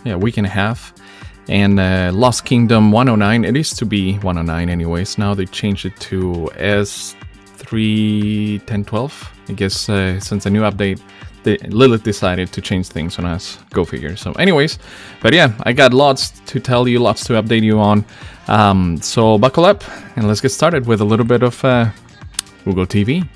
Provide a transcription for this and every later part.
yeah, week and a half. And Lost Kingdom 109, it used to be 109 anyways. Now they changed it to S31012. I guess since the new update, Lilith decided to change things on us. Go figure. So anyways, but yeah, I got lots to tell you, lots to update you on. So buckle up and let's get started with a little bit of OOGO TV.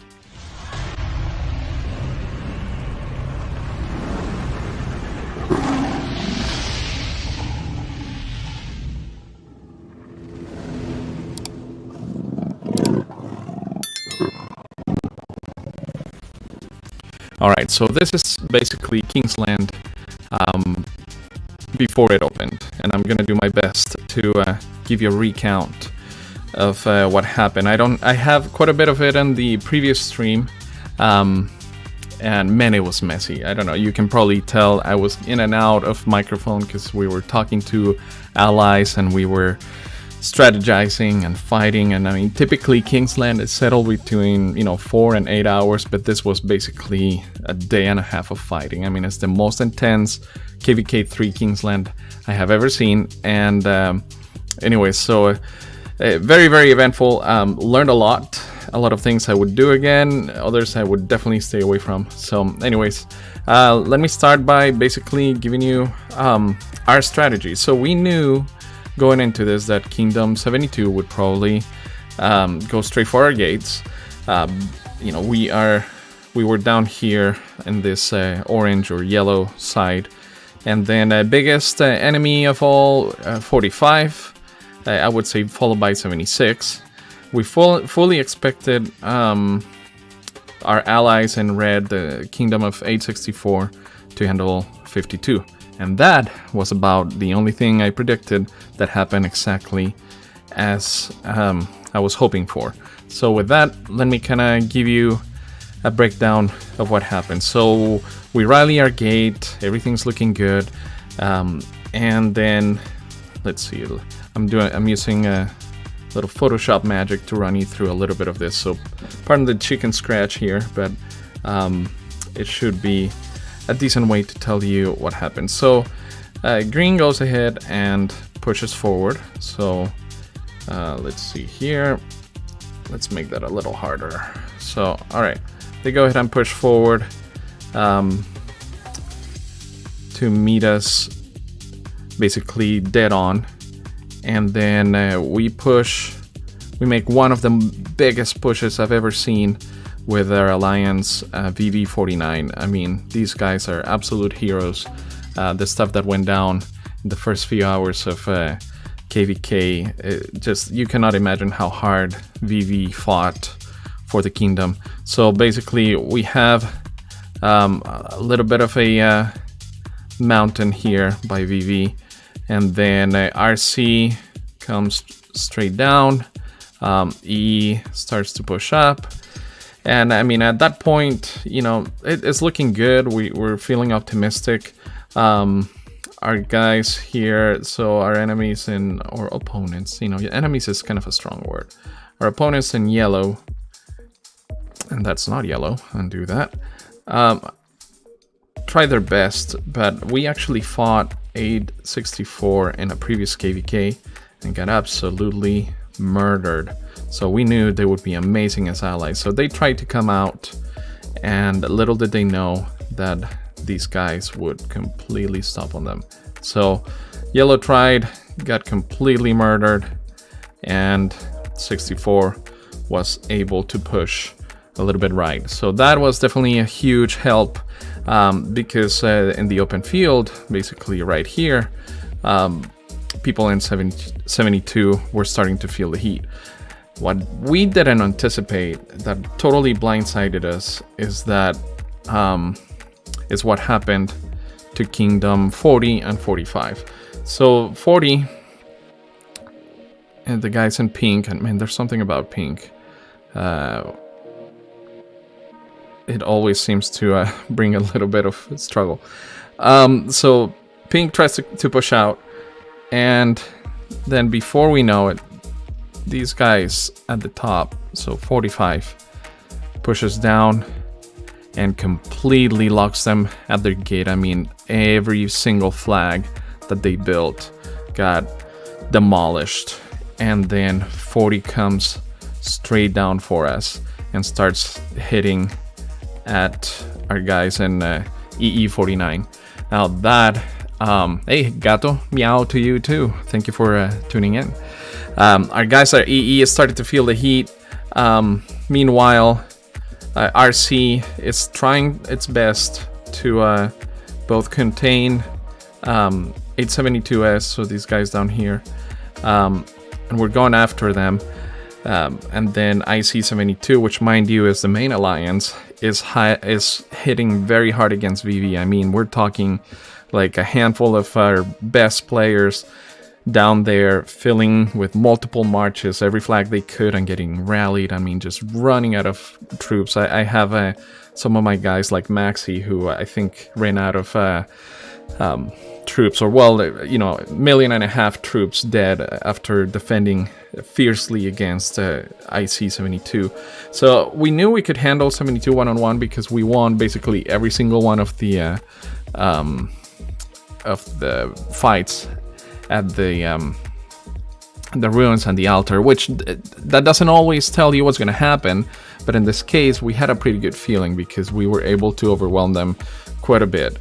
Alright, so this is basically Kingsland before it opened, and I'm gonna do my best to give you a recount of what happened. I have quite a bit of it in the previous stream, and man, it was messy. I don't know, you can probably tell I was in and out of microphone because we were talking to allies and we were strategizing and fighting, and I mean typically Kingsland is settled between 4 and 8 hours, but this was basically a day and a half of fighting. I mean, it's the most intense KVK 3 Kingsland I have ever seen, and anyways, so very, very eventful. Learned a lot of things I would do again, others I would definitely stay away from. So anyways, let me start by basically giving you our strategy. So we knew going into this that Kingdom 72 would probably go straight for our gates. We were down here in this orange or yellow side, and then biggest enemy of all, 45, I would say, followed by 76. We fully expected our allies in red, the Kingdom of 864, to handle 52. And that was about the only thing I predicted that happened exactly as I was hoping for. So with that, let me kind of give you a breakdown of what happened. So we rally our gate, everything's looking good, and then let's see. I'm using a little Photoshop magic to run you through a little bit of this. So pardon the chicken scratch here, but it should be a decent way to tell you what happened. So green goes ahead and pushes forward. So let's see here. Let's make that a little harder. So all right, they go ahead and push forward to meet us basically dead on, and then we make one of the biggest pushes I've ever seen with our alliance, VV49. I mean, these guys are absolute heroes. The stuff that went down in the first few hours of KVK, just you cannot imagine how hard VV fought for the kingdom. So basically we have a little bit of a mountain here by VV, and then RC comes straight down. E starts to push up. And I mean, at that point, it's looking good. We're feeling optimistic. Our guys here, so our enemies or opponents, enemies is kind of a strong word. Our opponents in yellow, and that's not yellow, undo that, try their best, but we actually fought 864 in a previous KVK and got absolutely murdered. So we knew they would be amazing as allies. So they tried to come out, and little did they know that these guys would completely stop on them. So yellow tried, got completely murdered, and 64 was able to push a little bit right. So that was definitely a huge help, because in the open field, basically right here, people in 72 were starting to feel the heat. What we didn't anticipate, that totally blindsided us, is that is what happened to Kingdom 40 and 45. So 40, and the guys in pink, and man, there's something about pink. It always seems to bring a little bit of struggle. So pink tries to push out, and then before we know it, these guys at the top, so 45, pushes down, and completely locks them at their gate. I mean, every single flag that they built got demolished, and then 40 comes straight down for us and starts hitting at our guys in EE49. Now that hey Gato, meow to you too, thank you for tuning in. Our guys at EE started to feel the heat. Meanwhile, RC is trying its best to both contain 872S, so these guys down here, and we're going after them. And then IC72, which mind you is the main alliance, is hitting very hard against VV. I mean, we're talking like a handful of our best players down there filling with multiple marches, every flag they could, and getting rallied. I mean, just running out of troops. I have some of my guys like Maxi, who I think ran out of troops, or well, you know, 1.5 million troops dead after defending fiercely against IC72. So we knew we could handle 72 1-on-1 because we won basically every single one of the fights at the ruins and the altar, which that doesn't always tell you what's going to happen, but in this case we had a pretty good feeling because we were able to overwhelm them quite a bit.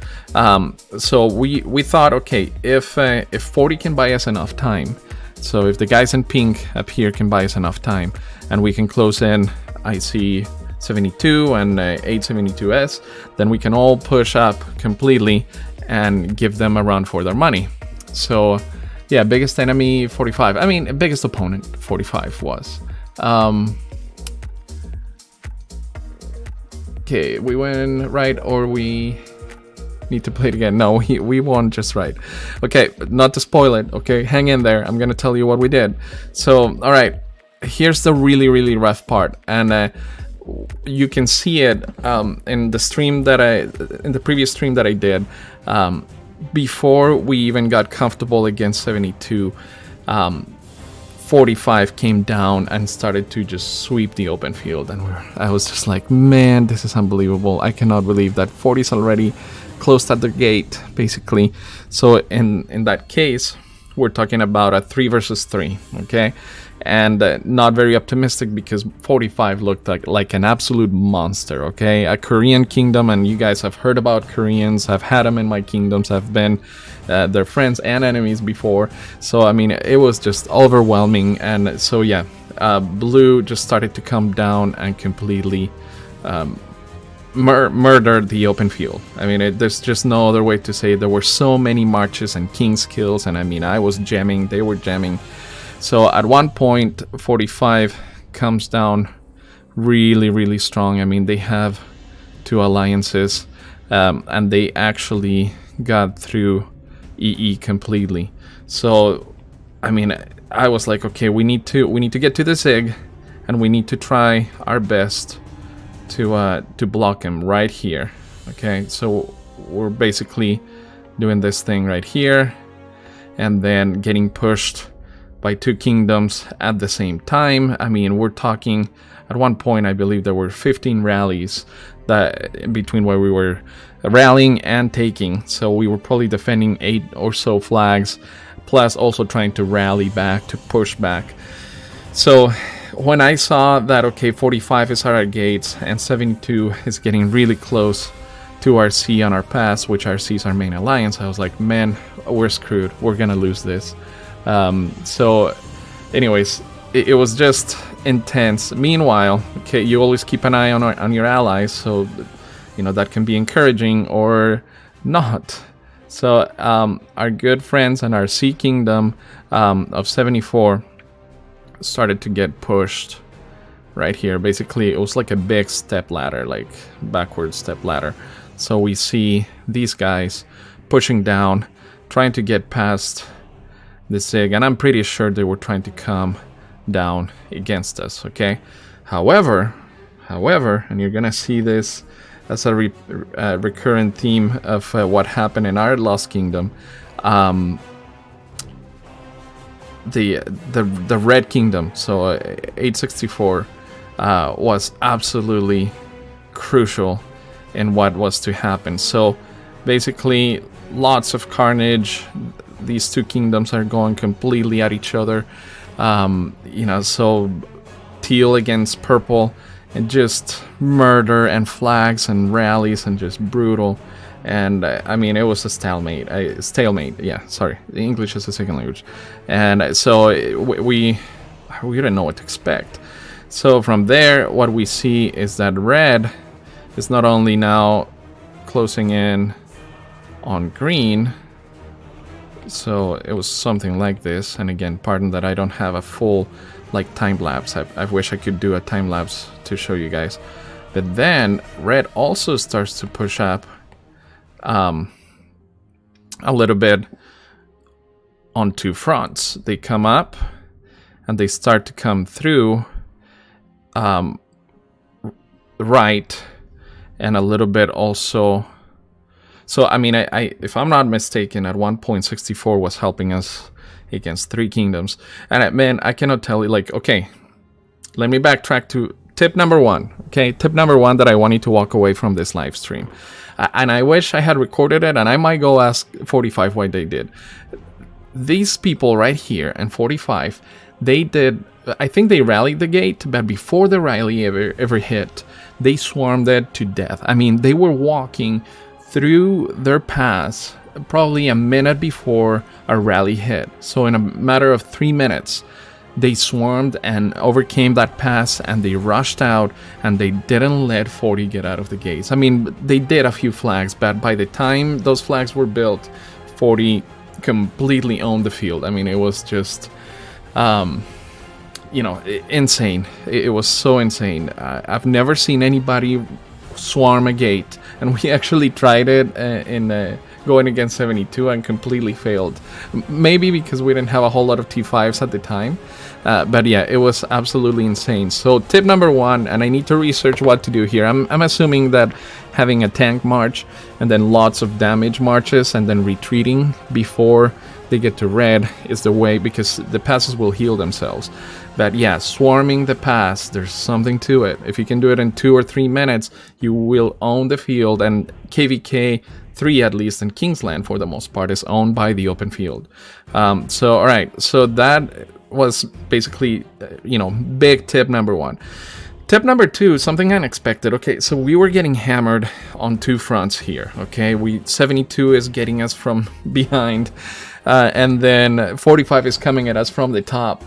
So we thought, okay, if 40 can buy us enough time, so if the guys in pink up here can buy us enough time, and we can close in IC72 and 872S, then we can all push up completely and give them a run for their money. So yeah, biggest enemy 45. I mean, biggest opponent 45 was. Okay, we win right, or we need to play it again? No, we won just right. Okay, not to spoil it, okay, hang in there, I'm gonna tell you what we did. So, alright, here's the really rough part, and you can see it in the stream that in the previous stream that I did, before we even got comfortable against 72. 45 came down and started to just sweep the open field, and I was just like, man, this is unbelievable. I cannot believe that 40's already closed at the gate, basically. So in that case, we're talking about a 3 versus 3, okay? And not very optimistic because 45 looked like an absolute monster, okay? A Korean kingdom, and you guys have heard about Koreans. I've had them in my kingdoms. I've been their friends and enemies before. So, I mean, it was just overwhelming. And so, yeah, blue just started to come down and completely murdered the open field. I mean, there's just no other way to say it. There were so many marches and king's kills, and I mean, I was jamming, they were jamming. So at one point, 45 comes down really strong. I mean, they have 2 alliances, and they actually got through EE completely. So, I mean, I was like, okay, we need to get to the Zig, and we need to try our best to block him right here. Okay, so we're basically doing this thing right here, and then getting pushed by 2 kingdoms at the same time. I mean, we're talking, at one point I believe there were 15 rallies that in between where we were rallying and taking, so we were probably defending 8 or so flags, plus also trying to rally back, to push back. So when I saw that, okay, 45 is at our gates and 72 is getting really close to RC on our pass, which RC is our main alliance, I was like, man, we're screwed, we're gonna lose this. So anyways, it was just intense. Meanwhile, okay, you always keep an eye on your allies, so you know that can be encouraging or not. So our good friends and our C Kingdom of 74 started to get pushed right here. Basically, it was like a big step ladder, like backward step ladder. So we see these guys pushing down, trying to get past the Zig, and I'm pretty sure they were trying to come down against us, okay? However, and you're gonna see this as a recurrent theme of what happened in our Lost Kingdom, the Red Kingdom, so 864, was absolutely crucial in what was to happen. So basically, lots of carnage. These two kingdoms are going completely at each other. You know, so teal against purple, and just murder and flags and rallies and just brutal. And I mean, it was a stalemate. Yeah, sorry, the English is a second language, and so we didn't know what to expect. So from there, what we see is that red is not only now closing in on green. So it was something like this, and again, pardon that I don't have a full like time lapse. I wish I could do a time lapse to show you guys. But then red also starts to push up a little bit on two fronts. They come up and they start to come through right, and a little bit also. So I mean, I if I'm not mistaken, at one point 64 was helping us against three kingdoms. And man, I cannot tell you, like, okay, let me backtrack to tip number one. Okay, tip number one that I want you to walk away from this live stream. And I wish I had recorded it, and I might go ask 45 why they did. These people right here and 45, they did, I think they rallied the gate, but before the rally ever hit, they swarmed it to death. I mean, they were walking through their pass probably a minute before our rally hit. So in a matter of 3 minutes, they swarmed and overcame that pass, and they rushed out, and they didn't let 40 get out of the gates. I mean, they did a few flags, but by the time those flags were built, 40 completely owned the field. I mean, it was just, you know, insane. It was so insane. I've never seen anybody swarm a gate, and we actually tried it in going against 72 and completely failed. Maybe because we didn't have a whole lot of T5s at the time, but yeah, it was absolutely insane. So tip number one, and I need to research what to do here. I'm assuming that having a tank march and then lots of damage marches and then retreating before they get to red is the way, because the passes will heal themselves. But yeah, swarming the pass, there's something to it. If you can do it in 2 or 3 minutes, you will own the field. And KVK 3, at least, and Kingsland for the most part, is owned by the open field. So all right, so that was basically, you know, big tip number one. Tip number two, something unexpected. Okay, so we were getting hammered on two fronts here. Okay, 72 is getting us from behind, and then 45 is coming at us from the top,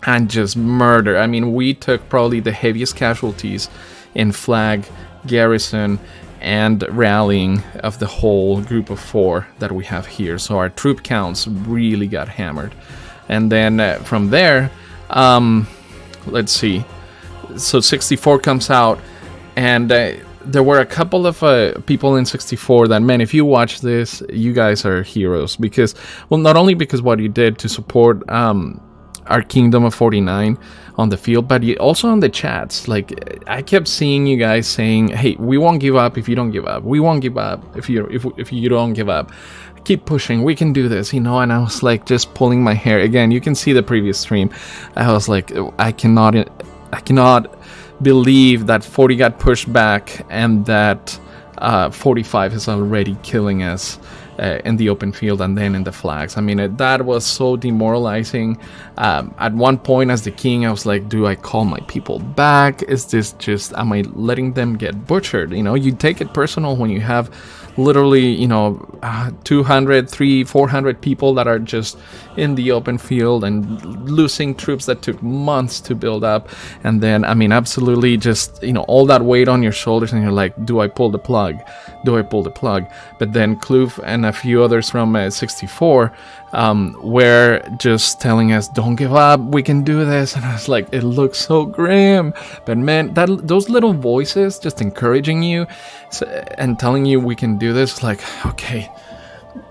and just murder. I mean, we took probably the heaviest casualties in flag, garrison, and rallying of the whole group of 4 that we have here. So our troop counts really got hammered. And then from there, let's see. So 64 comes out, and there were a couple of people in 64 that, man, if you watch this, you guys are heroes. Because, well, not only because what you did to support our Kingdom of 49 on the field, but also on the chats. Like, I kept seeing you guys saying, hey, we won't give up if you don't give up. We won't give up if you don't give up. Keep pushing, we can do this, you know. And I was like, just pulling my hair. Again, you can see the previous stream. I was like, I cannot believe that 40 got pushed back and that 45 is already killing us in the open field and then in the flags. I mean, that was so demoralizing. At one point, as the king, I was like, do I call my people back? Is this just, am I letting them get butchered? You know, you take it personal when you have literally, you know, 200, 300, 400 people that are just in the open field and losing troops that took months to build up. And then, I mean, absolutely just, you know, all that weight on your shoulders, and you're like, do I pull the plug? Do I pull the plug? But then Kloof and a few others from 64 were just telling us, don't give up, we can do this. And I was like, it looks so grim. But man, those little voices just encouraging you and telling you we can do this, like, okay,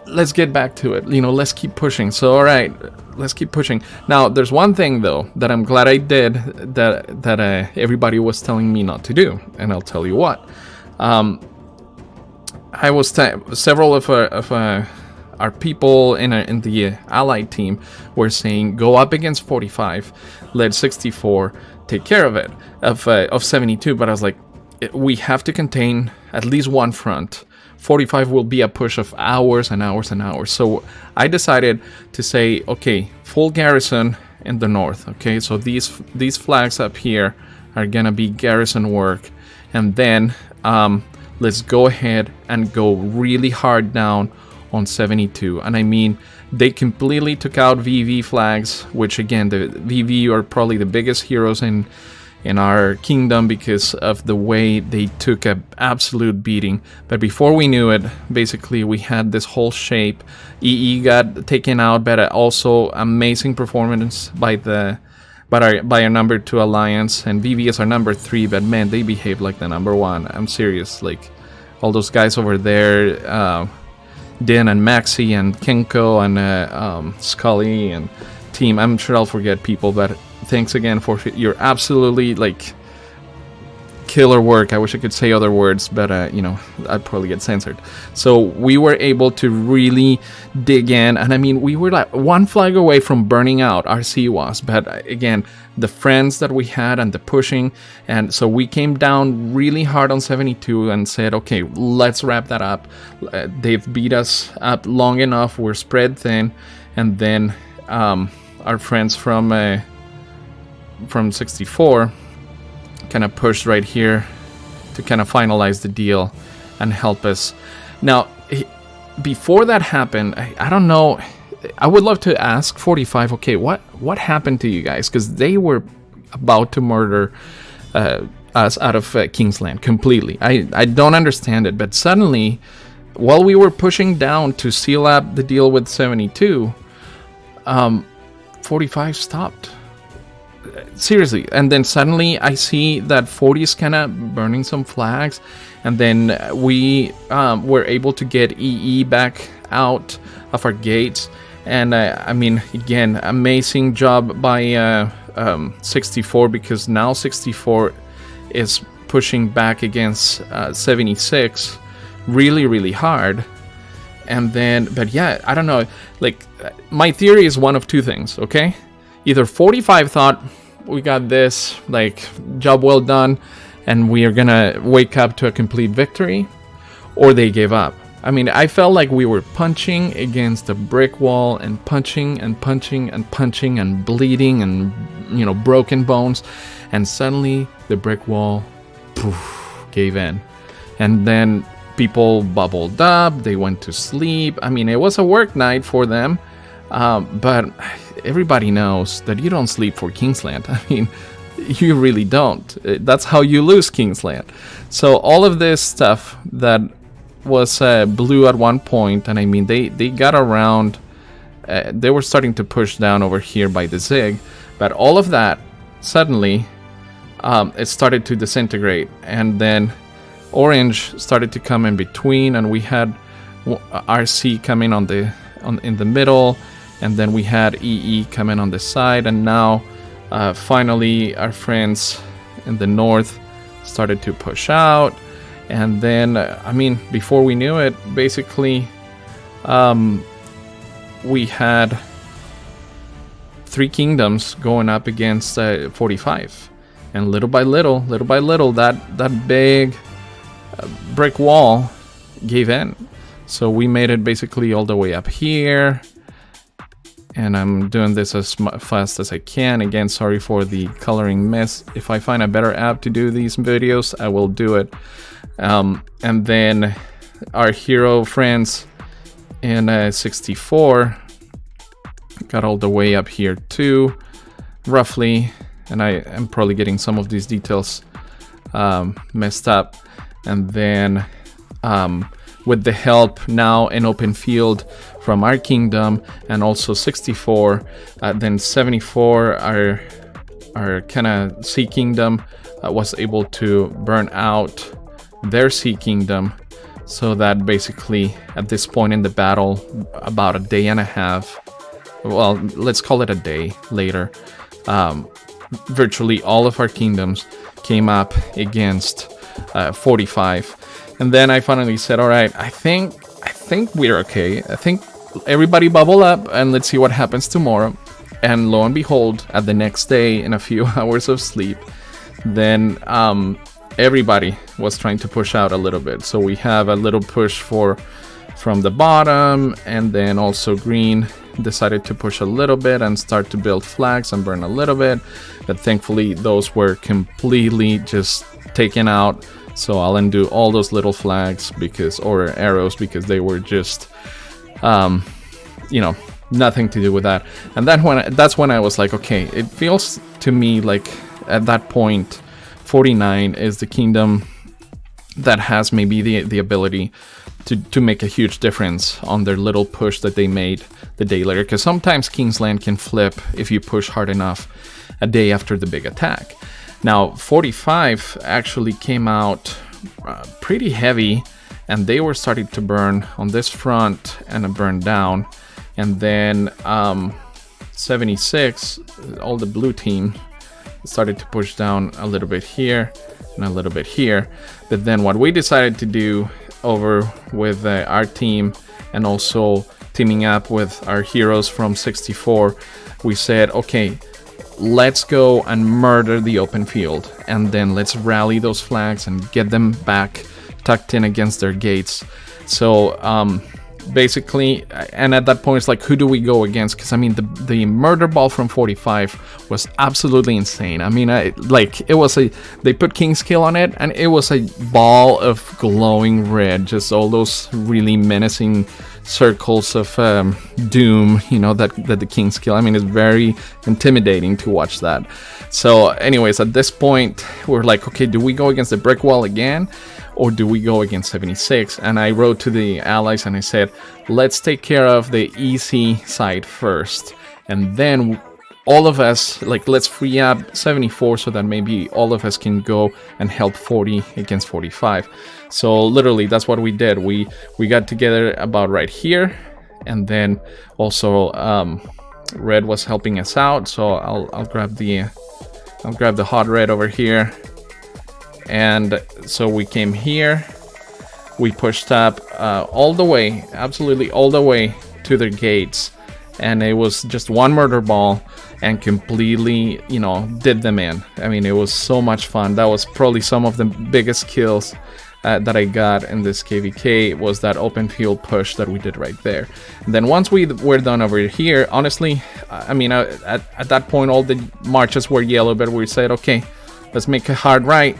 let's get back to it, you know, let's keep pushing. So all right, let's keep pushing. Now there's one thing though that I'm glad I did that everybody was telling me not to do, and I'll tell you what. I was several of our people in the allied team were saying, go up against 45, let 64 take care of it, of 72. But I was like, we have to contain at least one front. 45 will be a push of hours and hours and hours. So I decided to say, okay, full garrison in the north. Okay, so these flags up here are gonna be garrison work, and then let's go ahead and go really hard down on 72. And I mean, they completely took out VV flags, which again, the VV are probably the biggest heroes in our kingdom because of the way they took an absolute beating. But before we knew it, basically we had this whole shape. EE got taken out, but also amazing performance by our number 2 alliance, and VV is our number 3. But man, they behave like the number 1. I'm serious. Like all those guys over there, Din and Maxi and Kenko and Scully and team. I'm sure I'll forget people, but thanks again for your absolutely like killer work. I wish I could say other words, but you know, I'd probably get censored. So we were able to really dig in, and I mean, we were like one flag away from burning out. RC was, but again, the friends that we had and the pushing, and so we came down really hard on 72 and said, okay, let's wrap that up. They've beat us up long enough. We're spread thin, and then our friends from 64 kind of pushed right here to kind of finalize the deal and help us. Now, before that happened, I don't know, I would love to ask 45, okay, what happened to you guys? Because they were about to murder us out of Kingsland completely. I don't understand it, but suddenly, while we were pushing down to seal up the deal with 72, 45 stopped. Seriously. And then suddenly I see that 40 is kind of burning some flags, and then we were able to get EE back out of our gates. And I mean, again, amazing job by 64, because now 64 is pushing back against 76 really hard. And then, but yeah, I don't know, like, my theory is one of two things, okay? Either 45 thought, we got this, like, job well done, and we are gonna wake up to a complete victory, or they gave up. I mean, I felt like we were punching against a brick wall and punching and punching and punching and bleeding and, you know, broken bones, and suddenly the brick wall, poof, gave in. And then people bubbled up, they went to sleep. I mean, it was a work night for them, but everybody knows that you don't sleep for Kingsland. I mean, you really don't. That's how you lose Kingsland. So all of this stuff that was blue at one point, and I mean, they got around, they were starting to push down over here by the Zig, but all of that, suddenly, it started to disintegrate, and then Orange started to come in between, and we had RC coming in the middle, and then we had EE coming on the side, and now finally our friends in the north started to push out. And then I mean, before we knew it, basically we had 3 kingdoms going up against 45, and little by little that big brick wall gave in. So we made it basically all the way up here, and I'm doing this as fast as I can. Again, sorry for the coloring mess. If I find a better app to do these videos, I will do it. And then our hero friends in 64 got all the way up here too, roughly, and I am probably getting some of these details messed up. And then with the help now in open field from our kingdom and also 64, then 74, our kind of sea kingdom was able to burn out their sea kingdom, so that basically at this point in the battle, about a day and a half, well, let's call it a day later, virtually all of our kingdoms came up against 45. And then I finally said, all right, I think we're okay. I think everybody bubble up and let's see what happens tomorrow. And lo and behold, at the next day, in a few hours of sleep, then everybody was trying to push out a little bit. So we have a little push from the bottom, and then also green decided to push a little bit and start to build flags and burn a little bit, but thankfully those were completely just taken out. So I'll undo all those little flags or arrows, because they were just you know, nothing to do with that. And that's when I was like, okay, it feels to me like at that point 49 is the kingdom that has maybe the ability to make a huge difference on their little push that they made the day later, because sometimes Kingsland can flip if you push hard enough a day after the big attack. Now 45 actually came out pretty heavy, and they were starting to burn on this front and burn down, and then 76, all the blue team started to push down a little bit here and a little bit here. But then what we decided to do over with our team, and also teaming up with our heroes from 64, we said, okay, let's go and murder the open field, and then let's rally those flags and get them back tucked in against their gates. So basically, and at that point it's like, who do we go against? Because I mean, the murder ball from 45 was absolutely insane. I mean, they put King's Kill on it, and it was a ball of glowing red, just all those really menacing circles of doom, you know, that the King's Kill. I mean, it's very intimidating to watch that. So anyways, at this point we're like, okay, do we go against the brick wall again, or do we go against 76? And I wrote to the allies and I said, let's take care of the easy side first, and then all of us, like, let's free up 74 so that maybe all of us can go and help 40 against 45. So literally that's what we did. We got together about right here, and then also red was helping us out. So I'll grab the hot red over here. And so we came here, we pushed up all the way, absolutely all the way to their gates, and it was just one murder ball and completely, you know, did them in. I mean, it was so much fun. That was probably some of the biggest kills that I got in this KVK, was that open field push that we did right there. And then once we were done over here, honestly, I mean, at that point all the marches were yellow, but we said, okay, let's make a hard right,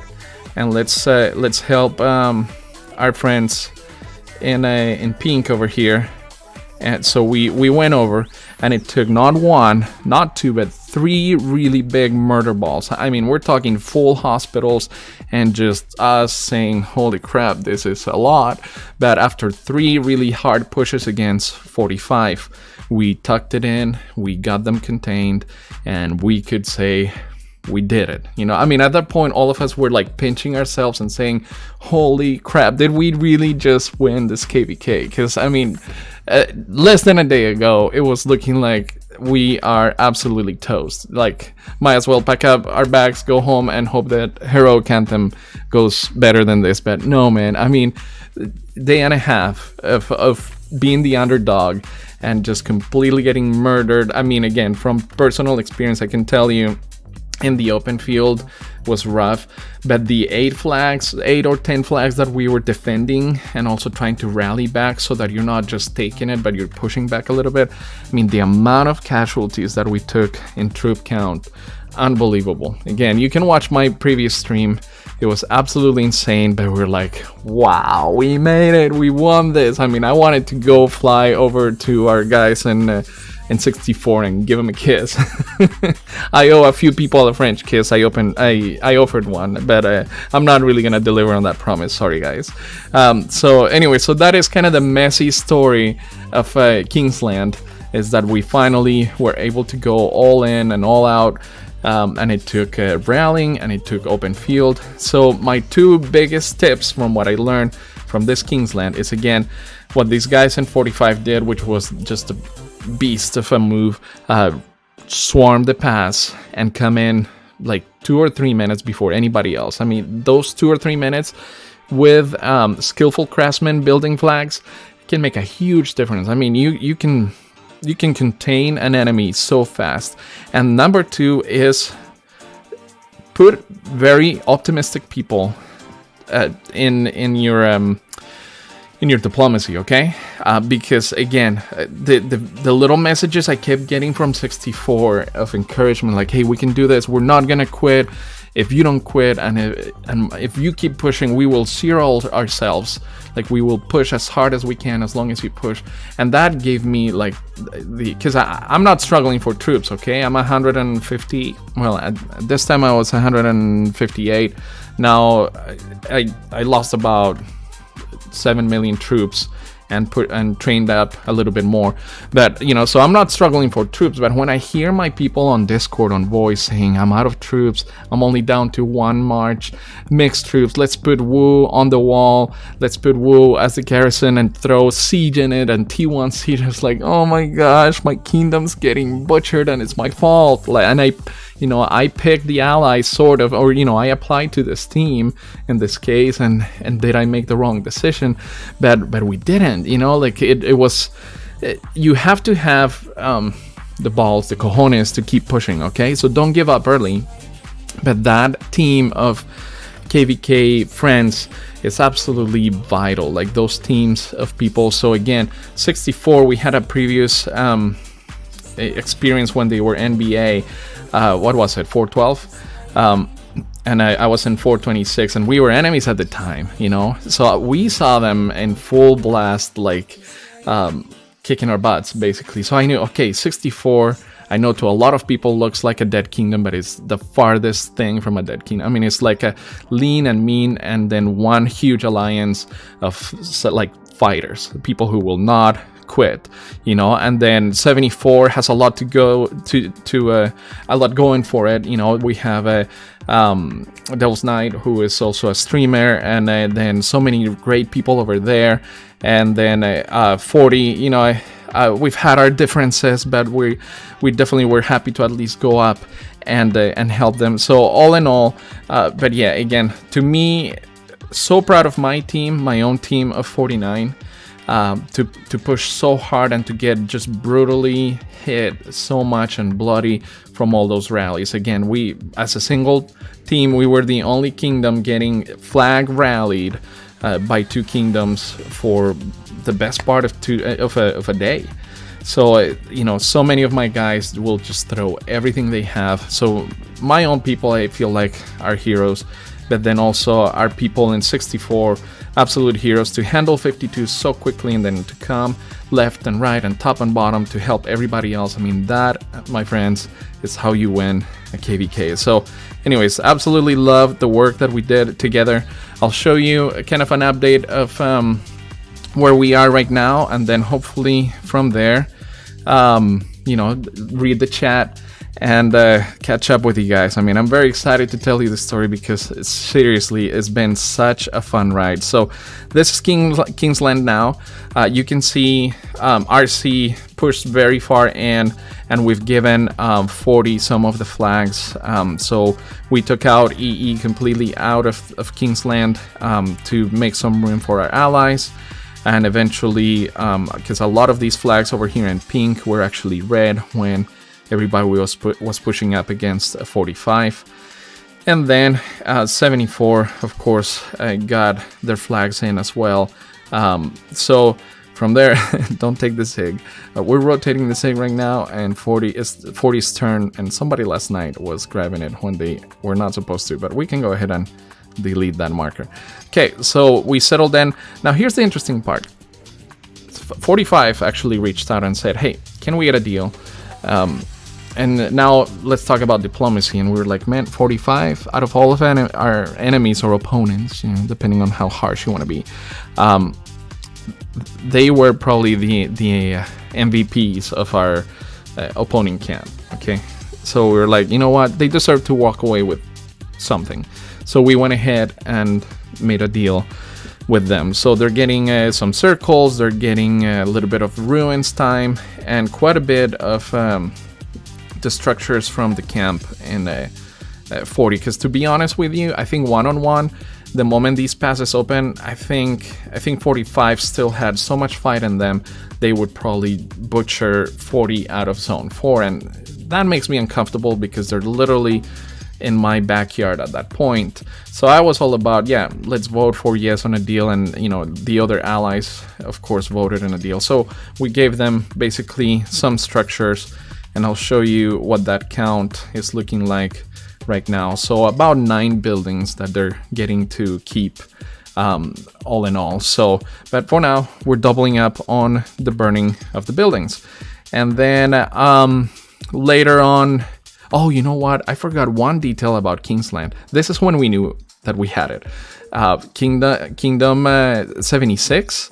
and let's help our friends in pink over here. And so we went over, and it took not one, not two, but 3 really big murder balls. I mean, we're talking full hospitals, and just us saying, holy crap, this is a lot. But after 3 really hard pushes against 45, we tucked it in, we got them contained, and we could say we did it. You know, I mean, at that point all of us were like pinching ourselves and saying, holy crap, did we really just win this KVK? Because I mean, less than a day ago it was looking like we are absolutely toast. Like, might as well pack up our bags, go home, and hope that Heroic Anthem goes better than this. But no, man, I mean, day and a half of being the underdog and just completely getting murdered. I mean, again, from personal experience, I can tell you, in the open field was rough, but the 8 or 10 flags that we were defending and also trying to rally back so that you're not just taking it but you're pushing back a little bit. I mean, the amount of casualties that we took in troop count, unbelievable. Again, you can watch my previous stream, it was absolutely insane, but we're like, wow, we made it, we won this. I mean, I wanted to go fly over to our guys in 64 and give him a kiss. I owe a few people a French kiss. I offered one, but I'm not really gonna deliver on that promise. Sorry, guys. So anyway, so that is kind of the messy story of Kingsland, is that we finally were able to go all in and all out, and it took rallying and it took open field. So my 2 biggest tips from what I learned from this Kingsland is, again, what these guys in 45 did, which was just a beast of a move, swarm the pass and come in like 2 or 3 minutes before anybody else. I mean, those 2 or 3 minutes with skillful craftsmen building flags can make a huge difference. I mean, you can contain an enemy so fast. And number 2 is put very optimistic people in your diplomacy, okay? Because again, the little messages I kept getting from 64 of encouragement, like, hey, we can do this, we're not gonna quit. If you don't quit, and if you keep pushing, we will zero ourselves. Like, we will push as hard as we can, as long as you push. And that gave me like because I'm not struggling for troops, okay? I'm 150. Well, at this time I was 158. Now I lost about 7 million troops and trained up a little bit more. But so I'm not struggling for troops. But when I hear my people on Discord, on voice, saying I'm out of troops, I'm only down to 1 march, mixed troops, let's put Wu on the wall, let's put Wu as the garrison and throw siege in it, and T1 siege, is like, oh my gosh, my kingdom's getting butchered and it's my fault. And I picked the allies, sort of, or I applied to this team in this case, and did I make the wrong decision? But we didn't. Like it was. You have to have the balls, the cojones, to keep pushing. Okay, so don't give up early. But that team of KVK friends is absolutely vital. Like those teams of people. So again, 64. We had a previous experience when they were NBA. What was it? 412. And I was in 426, and we were enemies at the time, So we saw them in full blast, like kicking our butts, basically. So I knew, okay, 64, I know to a lot of people looks like a dead kingdom, but it's the farthest thing from a dead kingdom. I mean, it's like a lean and mean, and then one huge alliance of like fighters, people who will not quit, and then 74 has a lot to go to a lot going for it. We have a Devil's Knight, who is also a streamer, and then so many great people over there, and then 40. We've had our differences, but we definitely were happy to at least go up and help them. So all in all, but yeah, again, to me, so proud of my team, my own team of 49. To push so hard and to get just brutally hit so much and bloody from all those rallies. Again, we, as a single team, we were the only kingdom getting flag rallied by 2 kingdoms for the best part of a day. So so many of my guys will just throw everything they have. So my own people, I feel like, are heroes. But then also our people in 64, absolute heroes, to handle 52 so quickly, and then to come left and right and top and bottom to help everybody else. I mean, that, my friends, is how you win a KVK. So anyways, absolutely love the work that we did together. I'll show you kind of an update of where we are right now, and then hopefully from there, read the chat and catch up with you guys. I mean, I'm very excited to tell you the story because it's been such a fun ride. So this is Kingsland now. You can see RC pushed very far in, and we've given 40 some of the flags. So we took out EE completely out of Kingsland to make some room for our allies. And eventually, because a lot of these flags over here in pink were actually red when everybody was pushing up against 45. And then 74, of course, got their flags in as well. So from there, don't take the SIG. We're rotating the SIG right now, and 40's turn, and somebody last night was grabbing it when they were not supposed to, but we can go ahead and delete that marker. Okay, so we settled in. Now here's the interesting part. 45 actually reached out and said, hey, can we get a deal? And now let's talk about diplomacy. And we were like, man, 45 out of all of our enemies or opponents, depending on how harsh you want to be, they were probably the MVPs of our opponent camp. Okay, so we were like, you know what, they deserve to walk away with something. So we went ahead and made a deal with them. So they're getting some circles, they're getting a little bit of ruins time, and quite a bit of the structures from the camp in 40. Because to be honest with you, I think one-on-one, the moment these passes open, I think 45 still had so much fight in them, they would probably butcher 40 out of zone 4, and that makes me uncomfortable because they're literally in my backyard at that point. So I was all about, yeah, let's vote for yes on a deal, and you know, the other allies of course voted in a deal. So we gave them basically some structures, and I'll show you what that count is looking like right now. So about 9 buildings that they're getting to keep, all in all. So, but for now, we're doubling up on the burning of the buildings. And then later on, oh, you know what? I forgot one detail about Kingsland. This is when we knew that we had it. Kingdom 76.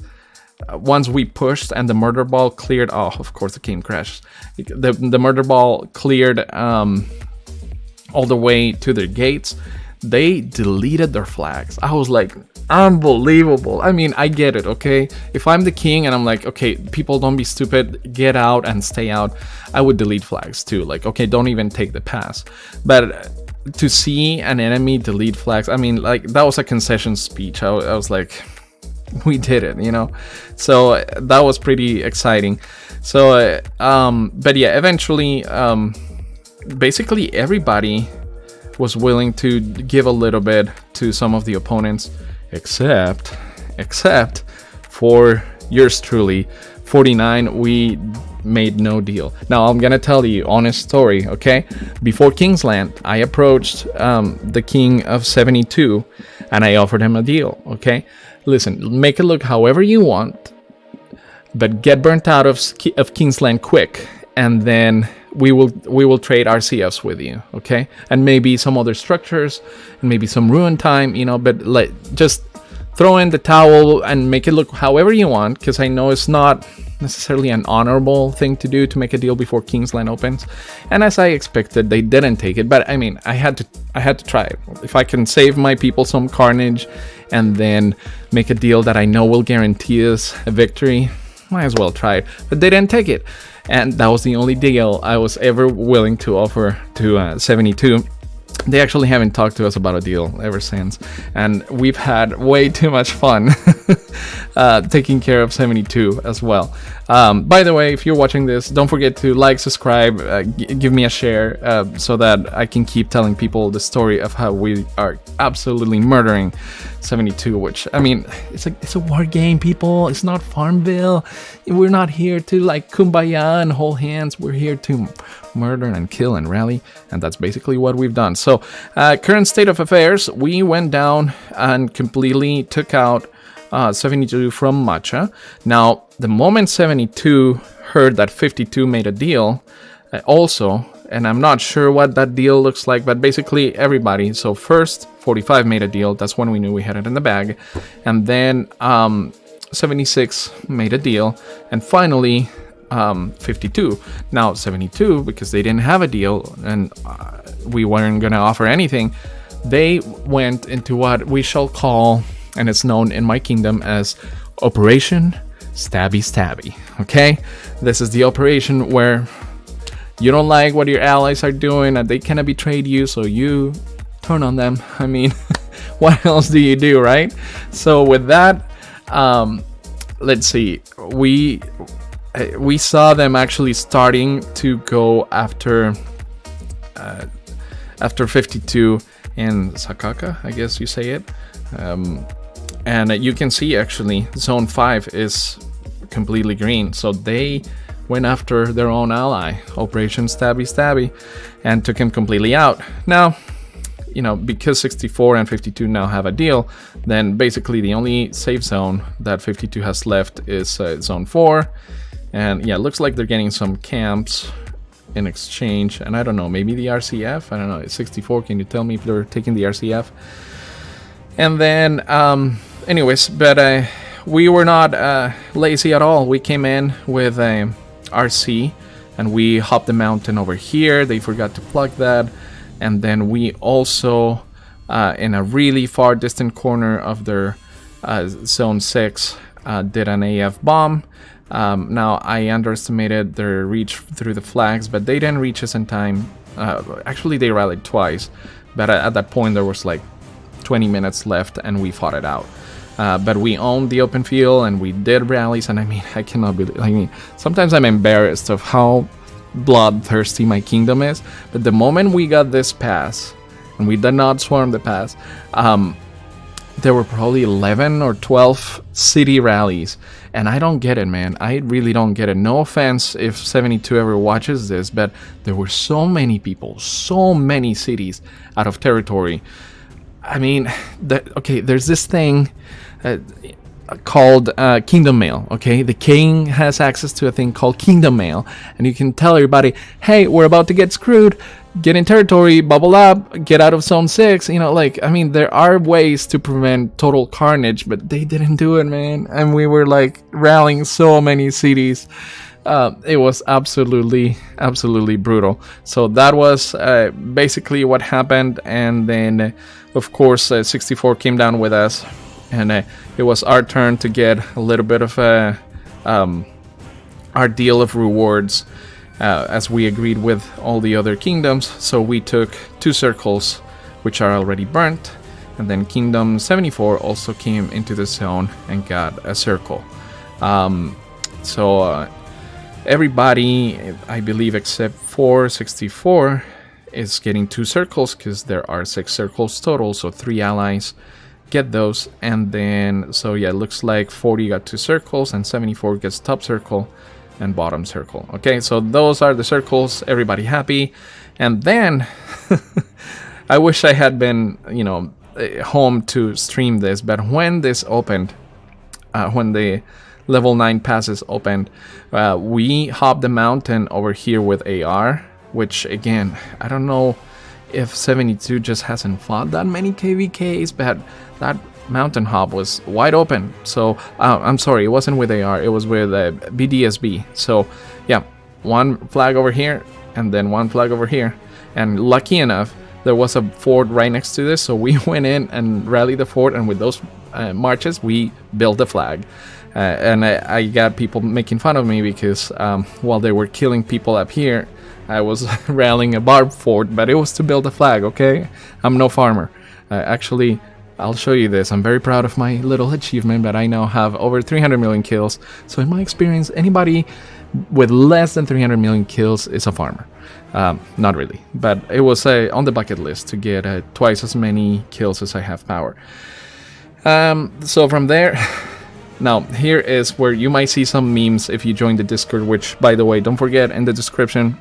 Once we pushed and the murder ball cleared, oh, of course the game crashed. The murder ball cleared all the way to their gates. They deleted their flags. I was like, unbelievable. I mean, I get it, okay? If I'm the king and I'm like, okay, people, don't be stupid, get out and stay out, I would delete flags too. Like, okay, don't even take the pass. But to see an enemy delete flags, I mean, like, that was a concession speech. I was like, we did it, you know? So that was pretty exciting. So, but yeah, eventually, basically everybody was willing to give a little bit to some of the opponents, except for yours truly, 49. We made no deal. Now I'm gonna tell you honest story, okay? Before Kingsland, I approached the king of 72 and I offered him a deal, okay? Listen, make it look however you want, but get burnt out of Kingsland quick, and then we will trade RCFs with you, okay? And maybe some other structures, and maybe some ruin time, you know, but like, just throw in the towel and make it look however you want, because I know it's not necessarily an honorable thing to do to make a deal before Kingsland opens. And as I expected, they didn't take it, but I mean, I had to try it. If I can save my people some carnage and then make a deal that I know will guarantee us a victory, might as well try it. But they didn't take it. And that was the only deal I was ever willing to offer to 72. They actually haven't talked to us about a deal ever since. And we've had way too much fun taking care of 72 as well. By the way, if you're watching this, don't forget to like, subscribe, give me a share so that I can keep telling people the story of how we are absolutely murdering 72, which, I mean, it's a war game, people. It's not Farmville. We're not here to like kumbaya and hold hands. We're here to murder and kill and rally, and that's basically what we've done. So current state of affairs, we went down and completely took out 72 from Matcha. Now the moment 72 heard that 52 made a deal, also, and I'm not sure what that deal looks like, but basically everybody, so first 45 made a deal, that's when we knew we had it in the bag, and then 76 made a deal, and finally 52. Now 72, because they didn't have a deal and we weren't going to offer anything, they went into what we shall call, and it's known in my kingdom as Operation Stabby Stabby. Okay, this is the operation where you don't like what your allies are doing and they cannot betray you, so you turn on them. I mean, what else do you do, right? So with that, let's see, we saw them actually starting to go after 52 in Sakaka, I guess you say it. And you can see actually zone 5 is completely green, so they went after their own ally, Operation Stabby Stabby, and took him completely out. Now, you know, because 64 and 52 now have a deal, then basically the only safe zone that 52 has left is zone 4. And yeah, it looks like they're getting some camps in exchange, and I don't know, maybe the RCF, I don't know. It's 64, can you tell me if they're taking the RCF? And then anyways, but we were not lazy at all. We came in with a RC and we hopped the mountain over here. They forgot to plug that, and then we also in a really far distant corner of their zone 6 did an AF bomb. Now I underestimated their reach through the flags, but they didn't reach us in time. Actually they rallied twice, but at that point there was like 20 minutes left and we fought it out. But we owned the open field and we did rallies, and I mean, I cannot believe, I mean, sometimes I'm embarrassed of how bloodthirsty my kingdom is, but the moment we got this pass and we did not swarm the pass, there were probably 11 or 12 city rallies, and I don't get it, man. I really don't get it. No offense if 72 ever watches this, but there were so many people, so many cities out of territory. I mean, okay, there's this thing called Kingdom Mail, okay? The king has access to a thing called Kingdom Mail, and you can tell everybody, hey, we're about to get screwed, get in territory, bubble up, get out of zone 6, you know, like, I mean, there are ways to prevent total carnage, but they didn't do it, man, and we were, like, rallying so many cities. It was absolutely brutal. So that was basically what happened, and then, of course, 64 came down with us, and it was our turn to get a little bit of our deal of rewards, as we agreed with all the other kingdoms. So we took 2 circles, which are already burnt, and then Kingdom 74 also came into the zone and got a circle. Everybody, I believe, except for 64, is getting 2 circles, because there are 6 circles total, so 3 allies get those. And then, so yeah, it looks like 40 got 2 circles, and 74 gets top circle and bottom circle. Okay, so those are the circles, everybody happy. And then, I wish I had been, you know, home to stream this, but when this opened, when the level 9 passes opened, we hopped the mountain over here with AR, which again, I don't know if 72 just hasn't fought that many KVKs, but that mountain hop was wide open. So I'm sorry, it wasn't with AR, it was with BDSB. So yeah, 1 flag over here and then 1 flag over here, and lucky enough there was a fort right next to this, so we went in and rallied the fort, and with those marches we built the flag. And I got people making fun of me because while they were killing people up here, I was rallying a barbed fort, but it was to build a flag, okay? I'm no farmer. Actually, I'll show you this. I'm very proud of my little achievement, but I now have over 300 million kills. So in my experience, anybody with less than 300 million kills is a farmer. Not really, but it was on the bucket list to get twice as many kills as I have power. So from there... Now, here is where you might see some memes if you join the Discord, which, by the way, don't forget, in the description,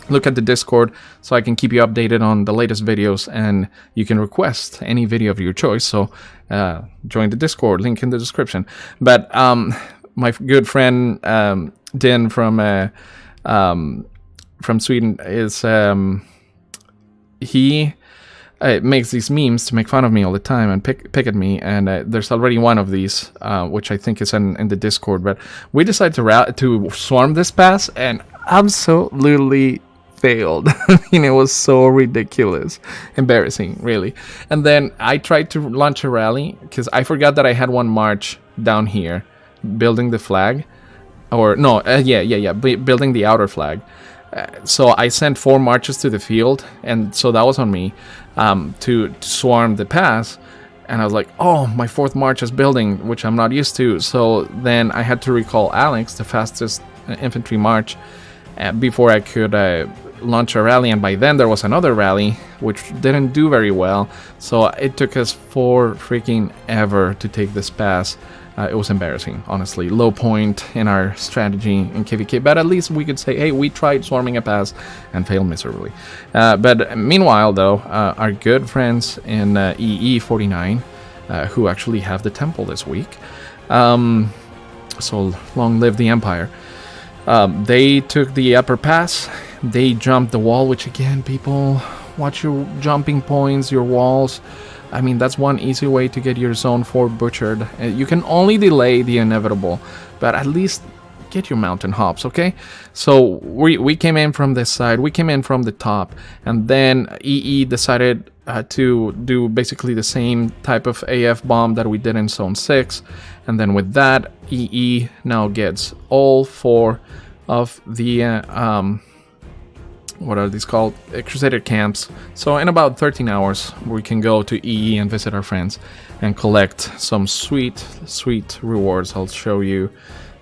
look at the Discord so I can keep you updated on the latest videos, and you can request any video of your choice. So join the Discord, link in the description. But my good friend Din from Sweden is he makes these memes to make fun of me all the time and pick at me, and there's already one of these, which I think is in the Discord. But we decided to swarm this pass, and absolutely failed. I mean, it was so ridiculous, embarrassing, really. And then I tried to launch a rally because I forgot that I had 1 march down here, building the flag, or no, building the outer flag. So I sent 4 marches to the field, and so that was on me, to swarm the pass. And I was like, oh, my 4th march is building, which I'm not used to. So then I had to recall Alex, the fastest infantry march, before I could launch a rally. And by then there was another rally, which didn't do very well. So it took us 4 freaking ever to take this pass. It was embarrassing, honestly. Low point in our strategy in KVK, but at least we could say, hey, we tried swarming a pass and failed miserably. But meanwhile, though, our good friends in EE49, who actually have the temple this week, so long live the Empire, they took the upper pass, they jumped the wall, which again, people, watch your jumping points, your walls. I mean, that's one easy way to get your zone 4 butchered. You can only delay the inevitable, but at least get your mountain hops, okay? So we came in from this side, we came in from the top, and then EE decided to do basically the same type of AF bomb that we did in zone 6, and then with that, EE now gets all 4 of the what are these called? Crusader camps. So in about 13 hours, we can go to EE and visit our friends and collect some sweet rewards. I'll show you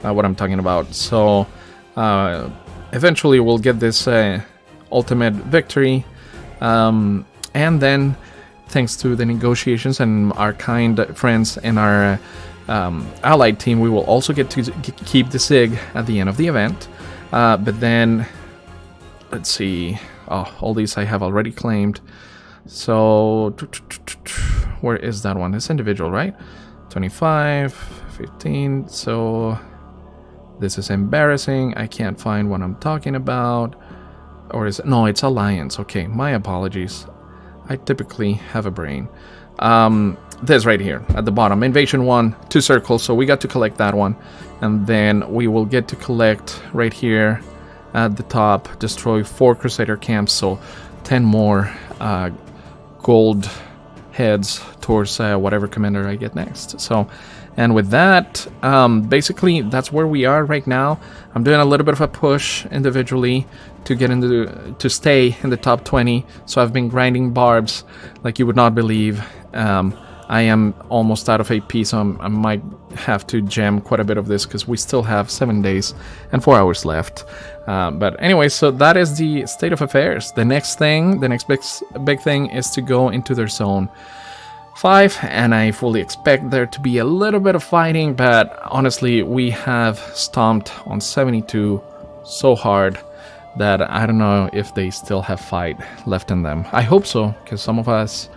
what I'm talking about. So eventually we'll get this ultimate victory. And then, thanks to the negotiations and our kind friends and our allied team, we will also get to keep the SIG at the end of the event. But then, let's see. Oh, all these I have already claimed. So, where is that one? It's individual, right? 25, 15. So, this is embarrassing. I can't find what I'm talking about. Or is it? No, it's Alliance. Okay, my apologies. I typically have a brain. This right here at the bottom. Invasion 1, 2 circles. So we got to collect that one. And then we will get to collect right here at the top. Destroy 4 Crusader camps. So 10 more gold heads towards whatever commander I get next. So, and with that, basically that's where we are right now. I'm doing a little bit of a push individually to get to stay in the top 20. So I've been grinding barbs like you would not believe. I am almost out of AP, so I might have to jam quite a bit of this because we still have 7 days and 4 hours left. But anyway, so that is the state of affairs. The next thing, the next big thing is to go into their zone 5, and I fully expect there to be a little bit of fighting, but honestly, we have stomped on 72 so hard that I don't know if they still have fight left in them. I hope so, because some of us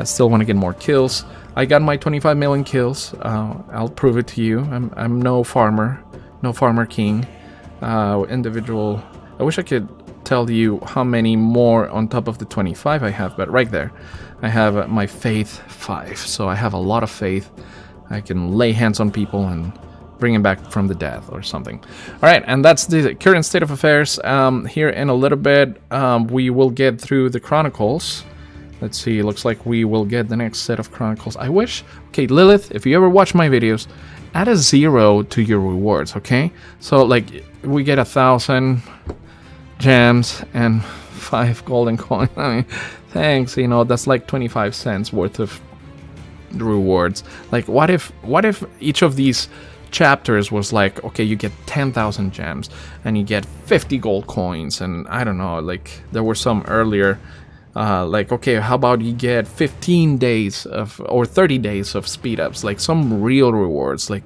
still want to get more kills. I got my 25 million kills. I'll prove it to you. I'm no farmer king. Individual. I wish I could tell you how many more on top of the 25 I have, but right there, I have my faith 5. So I have a lot of faith. I can lay hands on people and bring him back from the dead or something. All right, and that's the current state of affairs. Here in a little bit, we will get through the Chronicles. Let's see, it looks like we will get the next set of Chronicles. I wish... Okay, Lilith, if you ever watch my videos, add a 0 to your rewards, okay? So, like, we get 1,000 gems and 5 golden coins. I mean, thanks, you know, that's like 25 cents worth of rewards. Like, what if each of these chapters was like, okay, you get 10,000 gems and you get 50 gold coins, and I don't know, like, there were some earlier... like, okay, how about you get 15 days of, or 30 days of speed ups, like some real rewards. Like,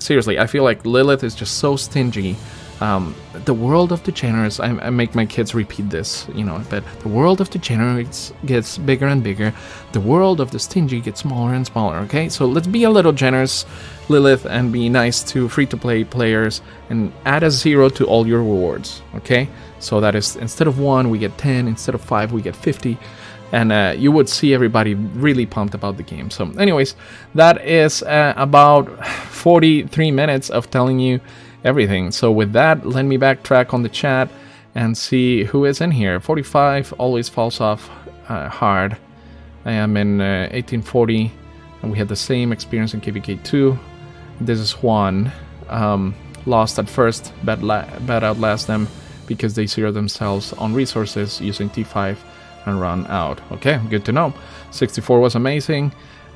seriously, I feel like Lilith is just so stingy. The world of degenerates, I make my kids repeat this, you know, but the world of degenerates gets bigger and bigger. The world of the stingy gets smaller and smaller, okay? So let's be a little generous, Lilith, and be nice to free-to-play players and add a 0 to all your rewards, okay? So that is, instead of 1, we get 10, instead of 5, we get 50. And you would see everybody really pumped about the game. So anyways, that is about 43 minutes of telling you everything. So with that, let me backtrack on the chat and see who is in here. 45 always falls off hard. I am in 1840, and we had the same experience in KVK2. This is Juan. Lost at first, but outlast them because they zero themselves on resources using T5 and run out. Okay, good to know. 64 was amazing.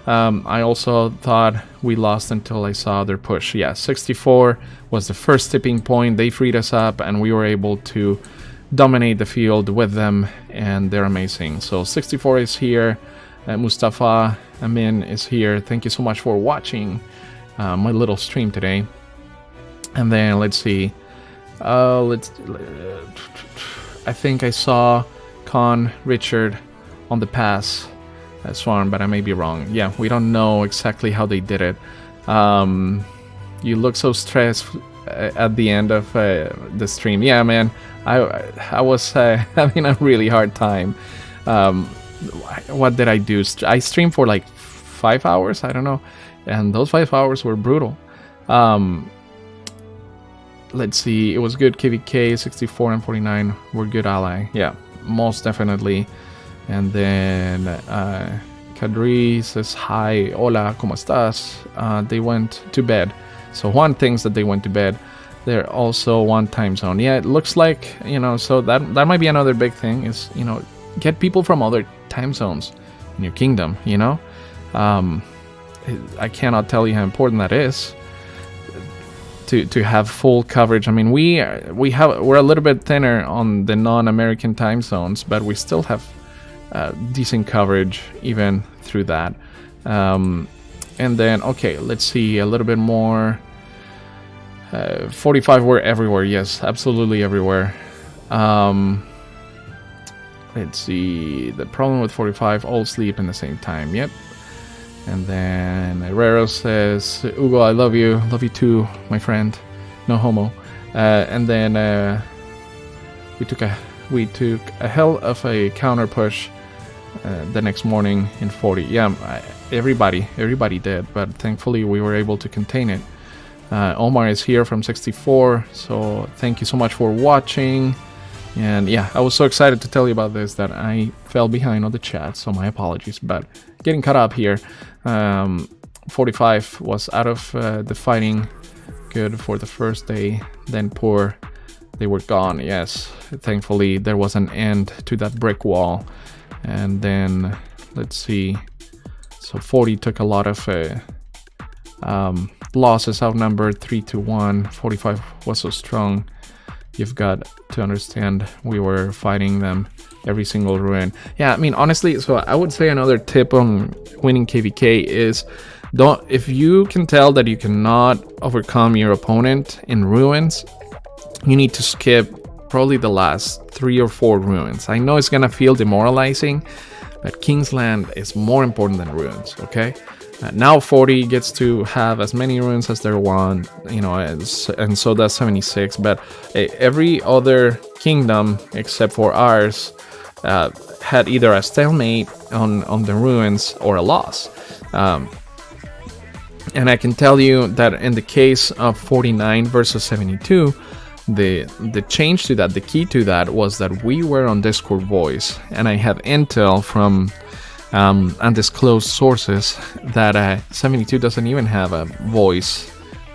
I also thought we lost until I saw their push. Yeah, 64 was the first tipping point. They freed us up and we were able to dominate the field with them, and they're amazing. So 64 is here. Mustafa Amin is here. Thank you so much for watching my little stream today. And then let's see. I think I saw Con Richard on the pass Swarm, but I may be wrong. Yeah, we don't know exactly how they did it. You look so stressed at the end of the stream. Yeah, man, I was having a really hard time. What did I do? I streamed for like 5 hours, I don't know, and those 5 hours were brutal. Let's see, it was good. KVK 64 and 49 were good ally. Yeah, most definitely. And then Kadri says hi, hola, ¿cómo estás? They went to bed. So Juan thinks that they went to bed. They're also one time zone. Yeah, it looks like, you know, so that might be another big thing is, you know, get people from other time zones in your kingdom, you know? I cannot tell you how important that is. To have full coverage. I mean, we're a little bit thinner on the non-American time zones, but we still have decent coverage even through that. And then, okay, let's see a little bit more. 45 were everywhere. Yes, absolutely everywhere. Let's see. The problem with 45, all sleep in the same time. Yep. And then Herrero says, "OOGO, I love you. Love you too, my friend. No homo." And then we took a hell of a counter push the next morning in 40. Yeah, everybody did, but thankfully we were able to contain it. Omar is here from 64, so thank you so much for watching. And yeah, I was so excited to tell you about this that I fell behind on the chat, so my apologies, but getting caught up here. 45 was out of the fighting good for the first day, then poor, they were gone. Yes, thankfully there was an end to that brick wall. And then let's see, so 40 took a lot of losses, outnumbered 3-1. 45 was so strong. You've got to understand, we were fighting them every single ruin. Yeah, I mean, honestly, so I would say another tip on winning KVK is, if you can tell that you cannot overcome your opponent in ruins, you need to skip probably the last 3 or 4 ruins. I know it's gonna feel demoralizing, but Kingsland is more important than ruins, okay? Now 40 gets to have as many ruins as they want, you know, and so does 76. But every other kingdom except for ours had either a stalemate on the ruins or a loss. And I can tell you that in the case of 49 versus 72, the change to that, the key to that, was that we were on Discord voice, and I have intel from undisclosed sources that 72 doesn't even have a voice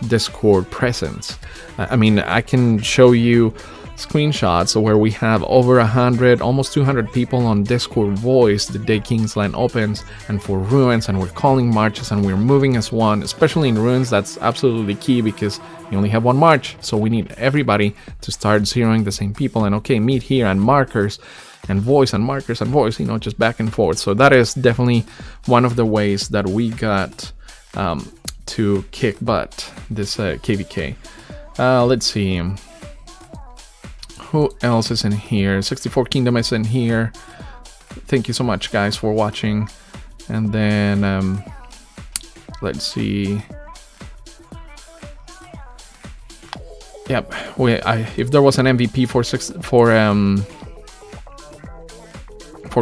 Discord presence. I mean, I can show you screenshots where we have over 100, almost 200 people on Discord voice the day Kingsland opens, and for ruins, and we're calling marches and we're moving as one. Especially in ruins, that's absolutely key because you only have one march, so we need everybody to start zeroing the same people, and okay, meet here, and markers and voice and markers and voice, you know, just back and forth. So that is definitely one of the ways that we got to kick butt this KVK. Let's see, who else is in here? 64 Kingdom is in here. Thank you so much, guys, for watching. And then let's see. Yep, if there was an MVP for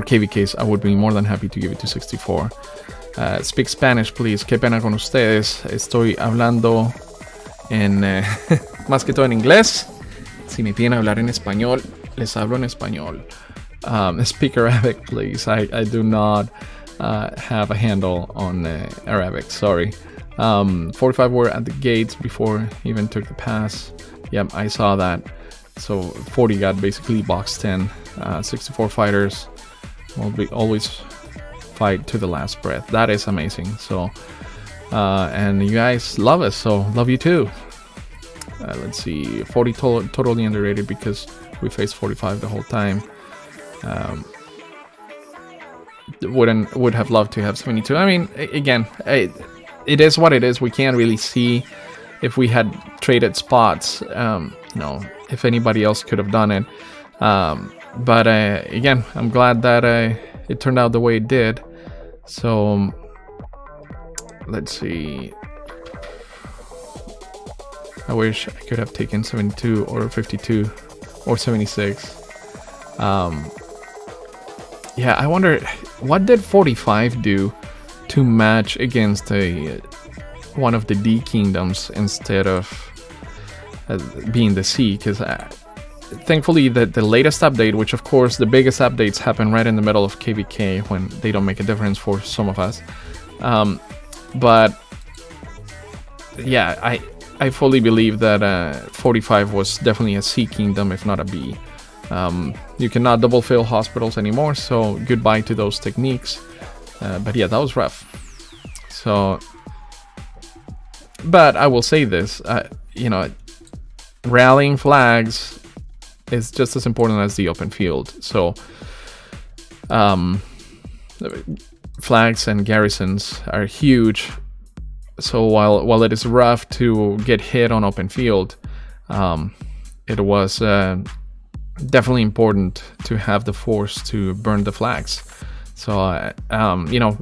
KVKs, I would be more than happy to give it to 64. Speak Spanish, please. Qué pena con ustedes. Estoy hablando en más que todo en inglés. Si me piden hablar en español, les hablo en español. Speak Arabic, please. I do not have a handle on Arabic. Sorry. 45 were at the gates before even took the pass. Yep, I saw that. So 40 got basically boxed in. 64 fighters will always fight to the last breath. That is amazing. So and you guys love us, so love you too. Let's see, 40 totally underrated because we faced 45 the whole time. Would have loved to have 72. I mean, again, it is what it is. We can't really see if we had traded spots, you know, if anybody else could have done it. But again, I'm glad that it turned out the way it did. So let's see. I wish I could have taken 72 or 52 or 76. Yeah, I wonder, what did 45 do to match against one of the D kingdoms instead of being the C? Because thankfully the latest update, which of course the biggest updates happen right in the middle of KVK when they don't make a difference for some of us. But yeah, I fully believe that 45 was definitely a C kingdom, if not a B. You cannot double fill hospitals anymore, so goodbye to those techniques. But yeah, that was rough. So, but I will say this, you know, rallying flags is just as important as the open field. So flags and garrisons are huge. So while it is rough to get hit on open field, it was definitely important to have the force to burn the flags. So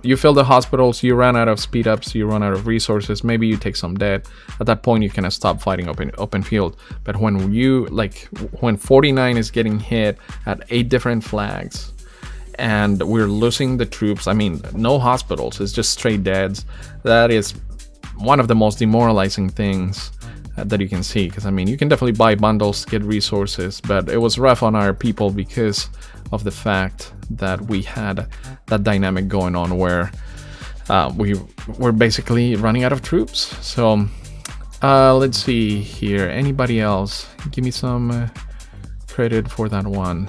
you fill the hospitals, you run out of speed ups, you run out of resources, maybe you take some dead. At that point you can stop fighting open field. But when 49 is getting hit at 8 different flags and we're losing the troops, I mean, no hospitals, it's just straight deads. That is one of the most demoralizing things that you can see, because I mean, you can definitely buy bundles, get resources, but it was rough on our people because of the fact that we had that dynamic going on where we were basically running out of troops. So let's see here, anybody else give me some credit for that one.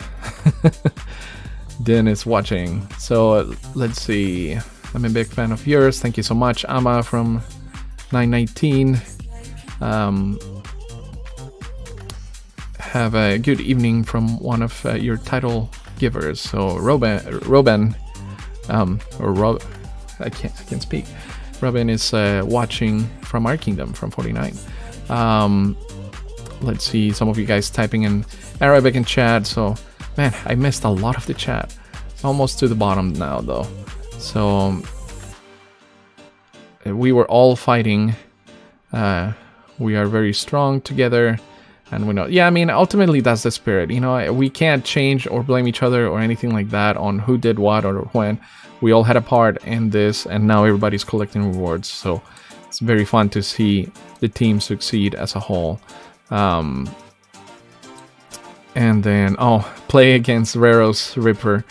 Dennis watching, so let's see, I'm a big fan of yours, thank you so much. Ama from 919, have a good evening from one of your title givers. So Robin, I can't speak. Robin is watching from our kingdom from 49. Let's see, some of you guys typing in Arabic in chat. So man, I missed a lot of the chat. Almost to the bottom now though. So we were all fighting. We are very strong together, and we know. Yeah, I mean, ultimately that's the spirit. You know, we can't change or blame each other or anything like that on who did what or when. We all had a part in this, and now everybody's collecting rewards. So it's very fun to see the team succeed as a whole. And then play against Raro's Ripper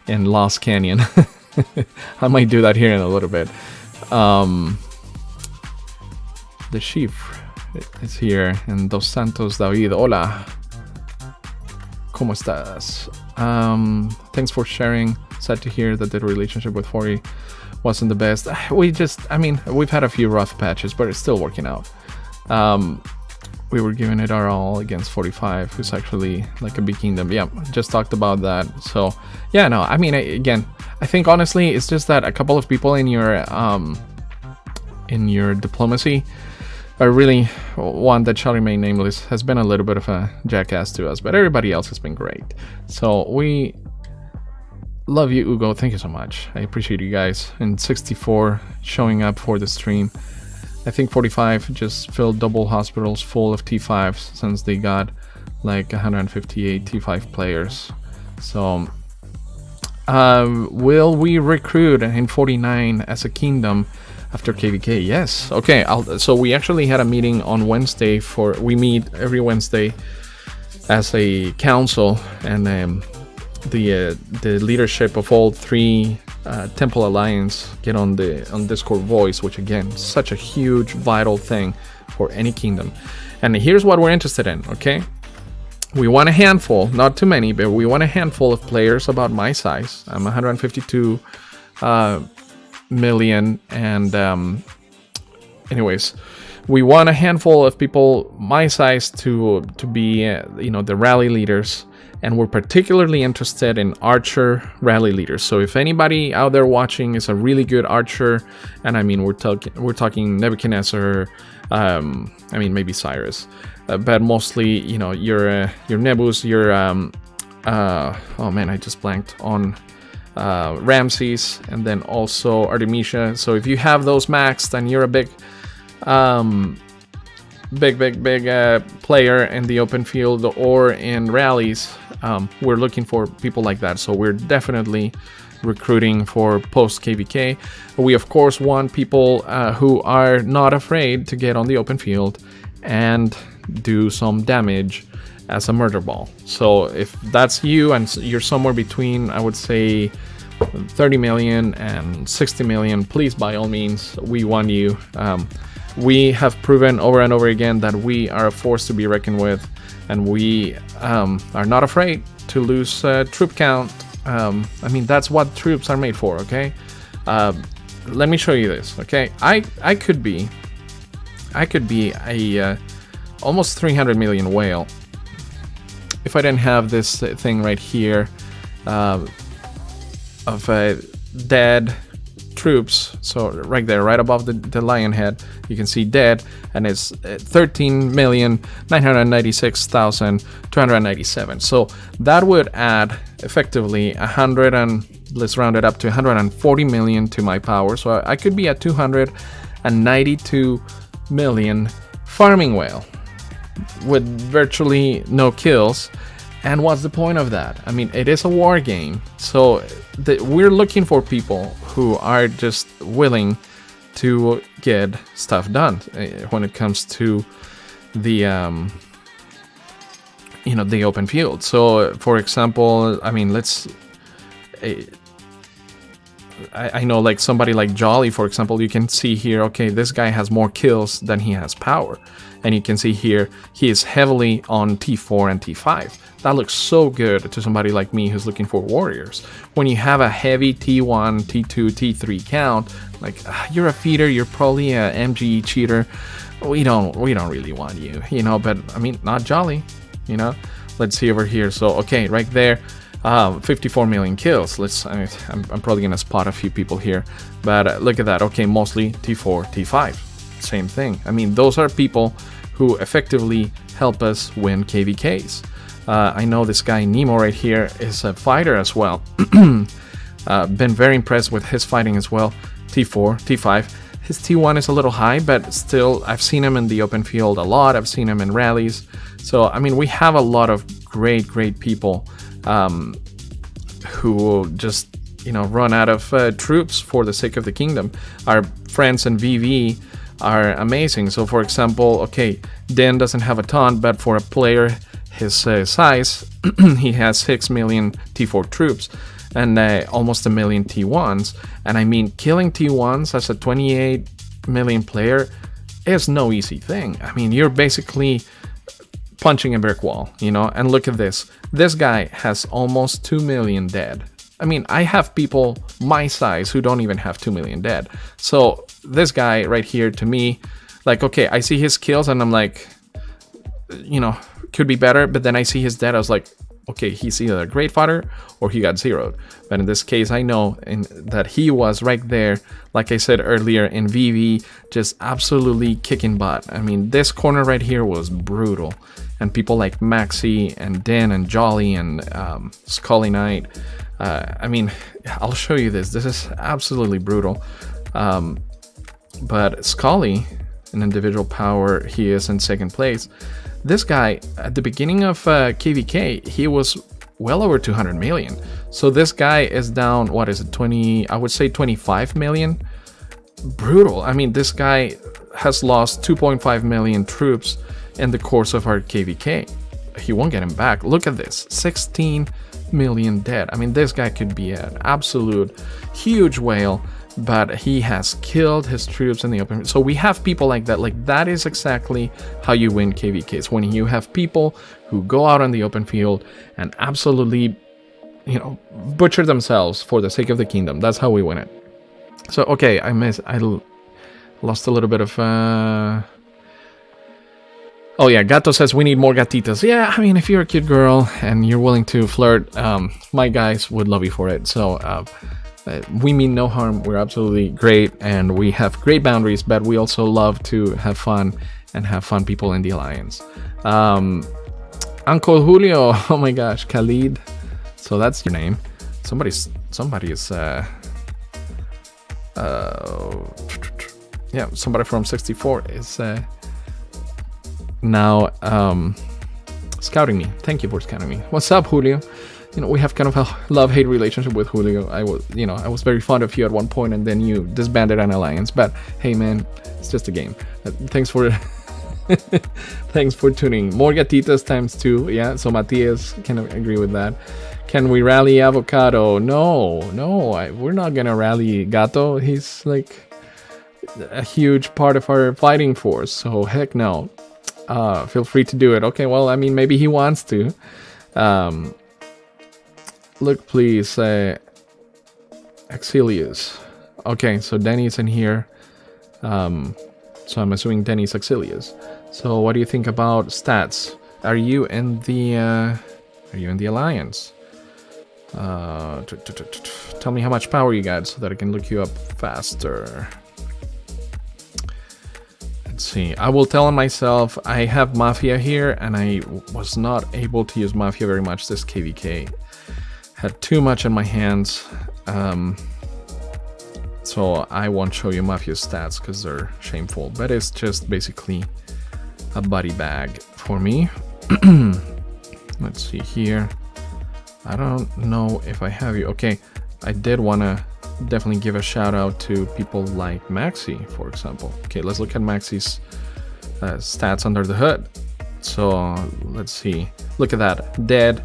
in Lost Canyon. I might do that here in a little bit. The chief is here, and Dos Santos David. Hola, ¿cómo estás? Thanks for sharing. Sad to hear that the relationship with 40 wasn't the best. We've had a few rough patches, but it's still working out. We were giving it our all against 45, who's actually like a big kingdom. Yeah, just talked about that. So yeah, no, I mean, again, I think honestly, it's just that a couple of people in your diplomacy are really, one that shall remain nameless has been a little bit of a jackass to us, but everybody else has been great. So we love you, OOGO. Thank you so much. I appreciate you guys. And 64 showing up for the stream. I think 45 just filled double hospitals full of T5s since they got like 158 T5 players. So will we recruit in 49 as a kingdom after KVK? Yes. Okay. So we actually had a meeting on Wednesday. We meet every Wednesday as a council, and the leadership of all 3 Temple Alliance get on Discord voice, which again, such a huge vital thing for any kingdom. And here's what we're interested in. Okay, we want a handful, not too many, but we want a handful of players about my size. I'm 152 million, and anyways, we want a handful of people my size to be the rally leaders. And we're particularly interested in archer rally leaders. So if anybody out there watching is a really good archer, and I mean we're talking Nebuchadnezzar, maybe Cyrus, but mostly your Nebus, your oh man, I just blanked on Ramses, and then also Artemisia. So if you have those maxed and you're a big player in the open field or in rallies, we're looking for people like that. So we're definitely recruiting for post KVK. We of course want people who are not afraid to get on the open field and do some damage as a murder ball. So if that's you and you're somewhere between, I would say, 30 million and 60 million, please, by all means, we want you. We have proven over and over again that we are a force to be reckoned with, and we are not afraid to lose troop count. That's what troops are made for, okay? Let me show you this, okay? I could be a almost 300 million whale if I didn't have this thing right here. dead troops. So right there, right above the lion head, you can see dead, and it's 13,996,297. So that would add effectively 100 and let's round it up to 140 million to my power. So I could be at 292 million farming whale with virtually no kills. And what's the point of that? I mean, it is a war game, so we're looking for people who are just willing to get stuff done when it comes to the the open field. So for example, I mean, I know, like somebody like Jolly, for example, you can see here, okay, this guy has more kills than he has power. And you can see here, he is heavily on T4 and T5. That looks so good to somebody like me who's looking for warriors. When you have a heavy T1, T2, T3 count, like you're a feeder, you're probably a MG cheater. We don't really want you, but I mean, not Jolly, Let's see over here. So, okay, right there. 54 million kills. I'm probably gonna spot a few people here, but look at that. Okay, mostly T4, T5, same thing. I mean, those are people who effectively help us win KVKs. I know this guy Nemo right here is a fighter as well. Been very impressed with his fighting as well. T4, T5. His T1 is a little high, but still, I've seen him in the open field a lot. I've seen him in rallies. So, I mean, we have a lot of great people who just run out of troops for the sake of the kingdom. Our friends in VV are amazing. So for example, okay, Den doesn't have a ton, but for a player his size, he has 6 million T4 troops and almost 1 million T1s. And I mean, killing T1s as a 28 million player is no easy thing. I mean, you're basically punching a brick wall, and look at this. This guy has almost 2 million dead. I mean, I have people my size who don't even have 2 million dead. So this guy right here, to me, like, okay, I see his kills and I'm like, could be better. But then I see his dead, I was like, okay, he's either a great fighter or he got zeroed. But in this case, I know that he was right there, like I said earlier, in VV, just absolutely kicking butt. I mean, this corner right here was brutal. And people like Maxi and Den and Jolly and Scully Knight. I mean, I'll show you this. This is absolutely brutal. But Scully, an individual power, he is in second place. This guy, at the beginning of KVK, he was well over 200 million. So this guy is down, what is it, 20, I would say 25 million. Brutal. I mean, this guy has lost 2.5 million troops in the course of our KVK. He won't get him back. Look at this, 16 million dead. I mean, this guy could be an absolute huge whale, but he has killed his troops in the open. So we have people like that. Like, that is exactly how you win KVKs, when you have people who go out on the open field and absolutely, butcher themselves for the sake of the kingdom. That's how we win it. So, okay, I lost a little bit of oh yeah, Gato says we need more gatitas. Yeah, I mean, if you're a cute girl and you're willing to flirt, my guys would love you for it. So we mean no harm. We're absolutely great and we have great boundaries, but we also love to have fun and have fun people in the alliance. Uncle Julio, oh my gosh, Khalid. So that's your name. Somebody is yeah, somebody from 64 is now scouting me. Thank you for scouting me. What's up, Julio? We have kind of a love-hate relationship with Julio. I was very fond of you at one point, and then you disbanded an alliance. But hey, man, it's just a game. Thanks for thanks for tuning. More gatitas times 2. Yeah, so Matias can agree with that. Can we rally Avocado? No, we're not gonna rally Gato. He's like a huge part of our fighting force. So heck no. Feel free to do it. Okay, well, I mean, maybe he wants to. Look, please, Axilius. Okay, so Denny's in here. So I'm assuming Denny's Axilius. So what do you think about stats? Are you in the alliance? Tell me how much power you got so that I can look you up faster. Let's see. I will tell on myself I have Mafia here, and I was not able to use Mafia very much. This KVK had too much in my hands. So I won't show you Mafia's stats because they're shameful. But it's just basically a body bag for me. Let's see here. I don't know if I have you. Okay, I did want to definitely give a shout out to people like Maxi, for example. Okay, let's look at Maxi's stats under the hood. So let's see. Look at that. Dead.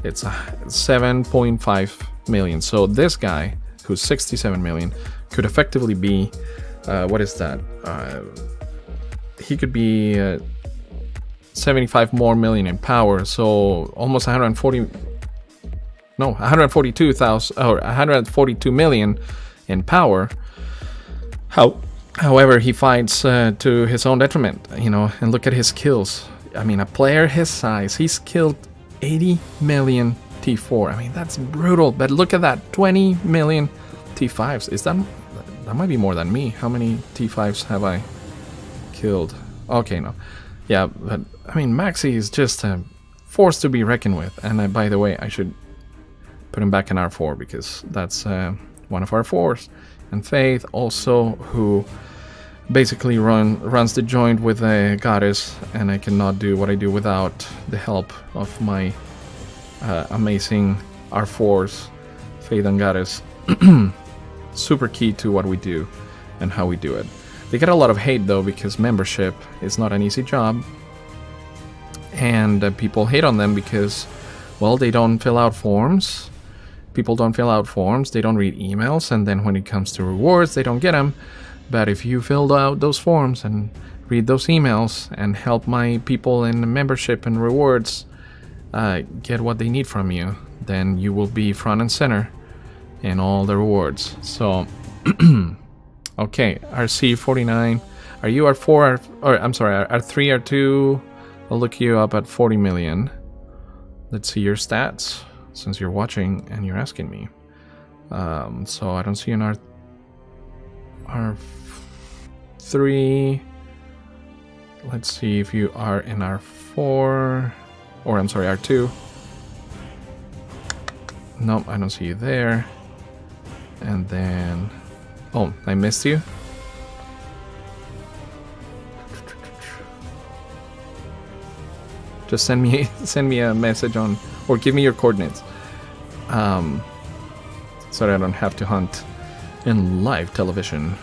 It's 7.5 million. So this guy, who's 67 million, could effectively be, what is that? He could be 75 more million in power. So almost 142,000 or 142 million in power. However, he fights to his own detriment, you know, and look at his kills. I mean, a player his size, he's killed 80 million T4. I mean, that's brutal, but look at that, 20 million T5s. Is that might be more than me. How many T5s have I killed? Okay, no. Yeah, but I mean, Maxi is just a force to be reckoned with. And by the way, I should put him back in R4 because that's one of our fours. And Faith also, who basically runs the joint with a goddess, and I cannot do what I do without the help of my amazing R4s, Faith and Goddess. Super key to what we do and how we do it. They get a lot of hate though because membership is not an easy job, and people hate on them because, well, they don't fill out forms. People don't fill out forms, they don't read emails, and then when it comes to rewards, they don't get them. But if you filled out those forms and read those emails and help my people in membership and rewards get what they need from you, then you will be front and center in all the rewards. So, okay, RC49, are you R4, or I'm sorry, R3, R2? I'll look you up at 40 million. Let's see your stats, since you're watching and you're asking me. So I don't see an R3. Let's see if you are in R4, or I'm sorry, R2. Nope, I don't see you there. And then, oh, I missed you. Just send me a message on, or give me your coordinates, so that I don't have to hunt in live television.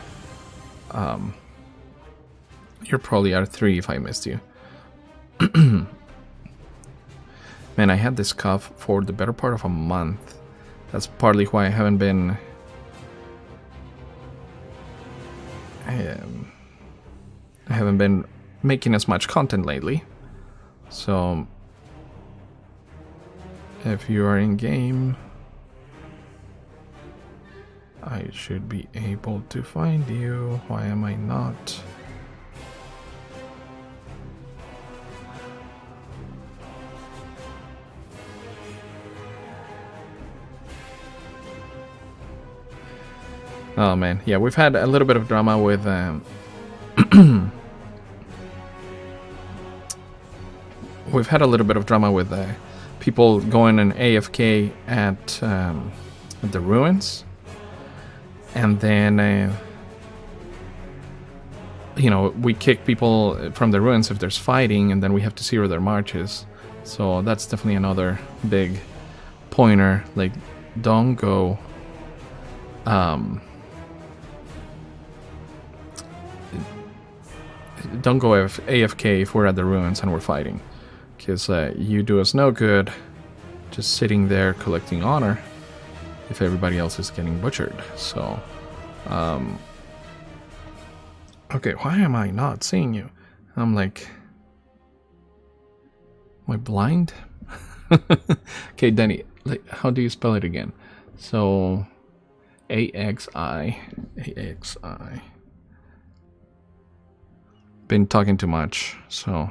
You're probably R3 if I missed you. Man, I had this cough for the better part of a month. That's partly why I haven't been making as much content lately. So if you are in game, I should be able to find you. Why am I not? Oh man, yeah, we've had a little bit of drama with we've had a little bit of drama with people going and AFK at the ruins, and then you know, we kick people from the ruins if there's fighting, and then we have to zero their marches. So that's definitely another big pointer. Like, don't go AFK if we're at the ruins and we're fighting, because you do us no good just sitting there collecting honor if everybody else is getting butchered. So okay, why am I not seeing you? I'm like, am I blind? Okay, Denny, like, how do you spell it again? So AXI. Been talking too much, so.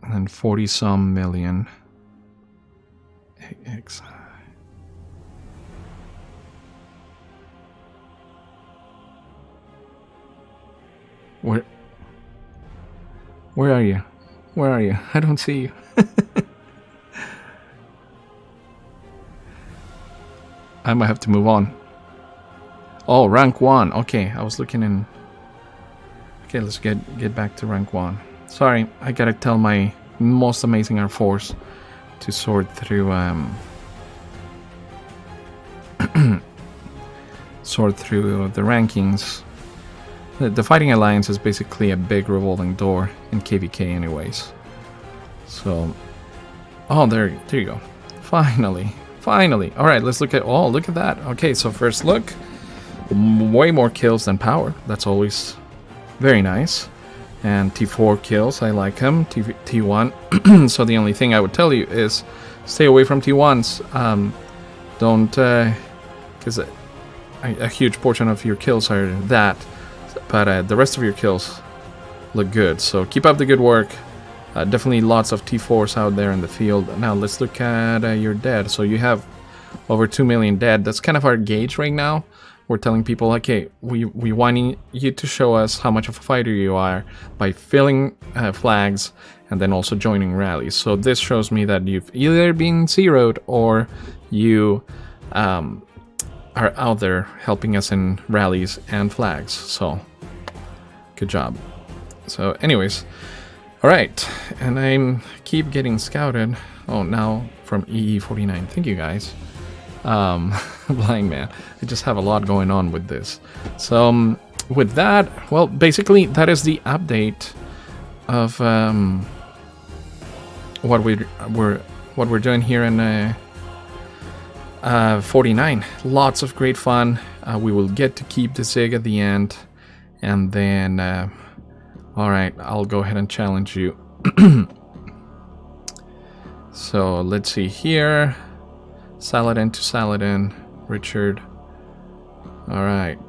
And then 40 some million. X. Where are you? Where are you? I don't see you. I might have to move on. Oh, rank 1. Okay, I was looking in. Okay, let's get back to rank 1. Sorry, I gotta tell my most amazing Air Force to sort through sort through the rankings. The Fighting Alliance is basically a big revolving door in KVK anyways. So, oh, there you go. Finally. All right, let's look at, oh, look at that. Okay, so first look, way more kills than power. That's always very nice. And T4 kills, I like him. T1. So the only thing I would tell you is stay away from T1s. Don't, because a huge portion of your kills are that. But the rest of your kills look good. So keep up the good work. Definitely lots of T4s out there in the field. Now let's look at your dead. So you have over 2 million dead. That's kind of our gauge right now. We're telling people, okay, we want you to show us how much of a fighter you are by filling flags and then also joining rallies. So this shows me that you've either been zeroed or you are out there helping us in rallies and flags. So good job. So anyways, all right, and I keep getting scouted. Oh, now from EE49. Thank you guys. Blind man. I just have a lot going on with this. So with that, well, basically that is the update of what we're doing here in 49. Lots of great fun. We will get to keep the Zig at the end, and then all right, I'll go ahead and challenge you. So let's see here. Saladin to Saladin, Richard. All right.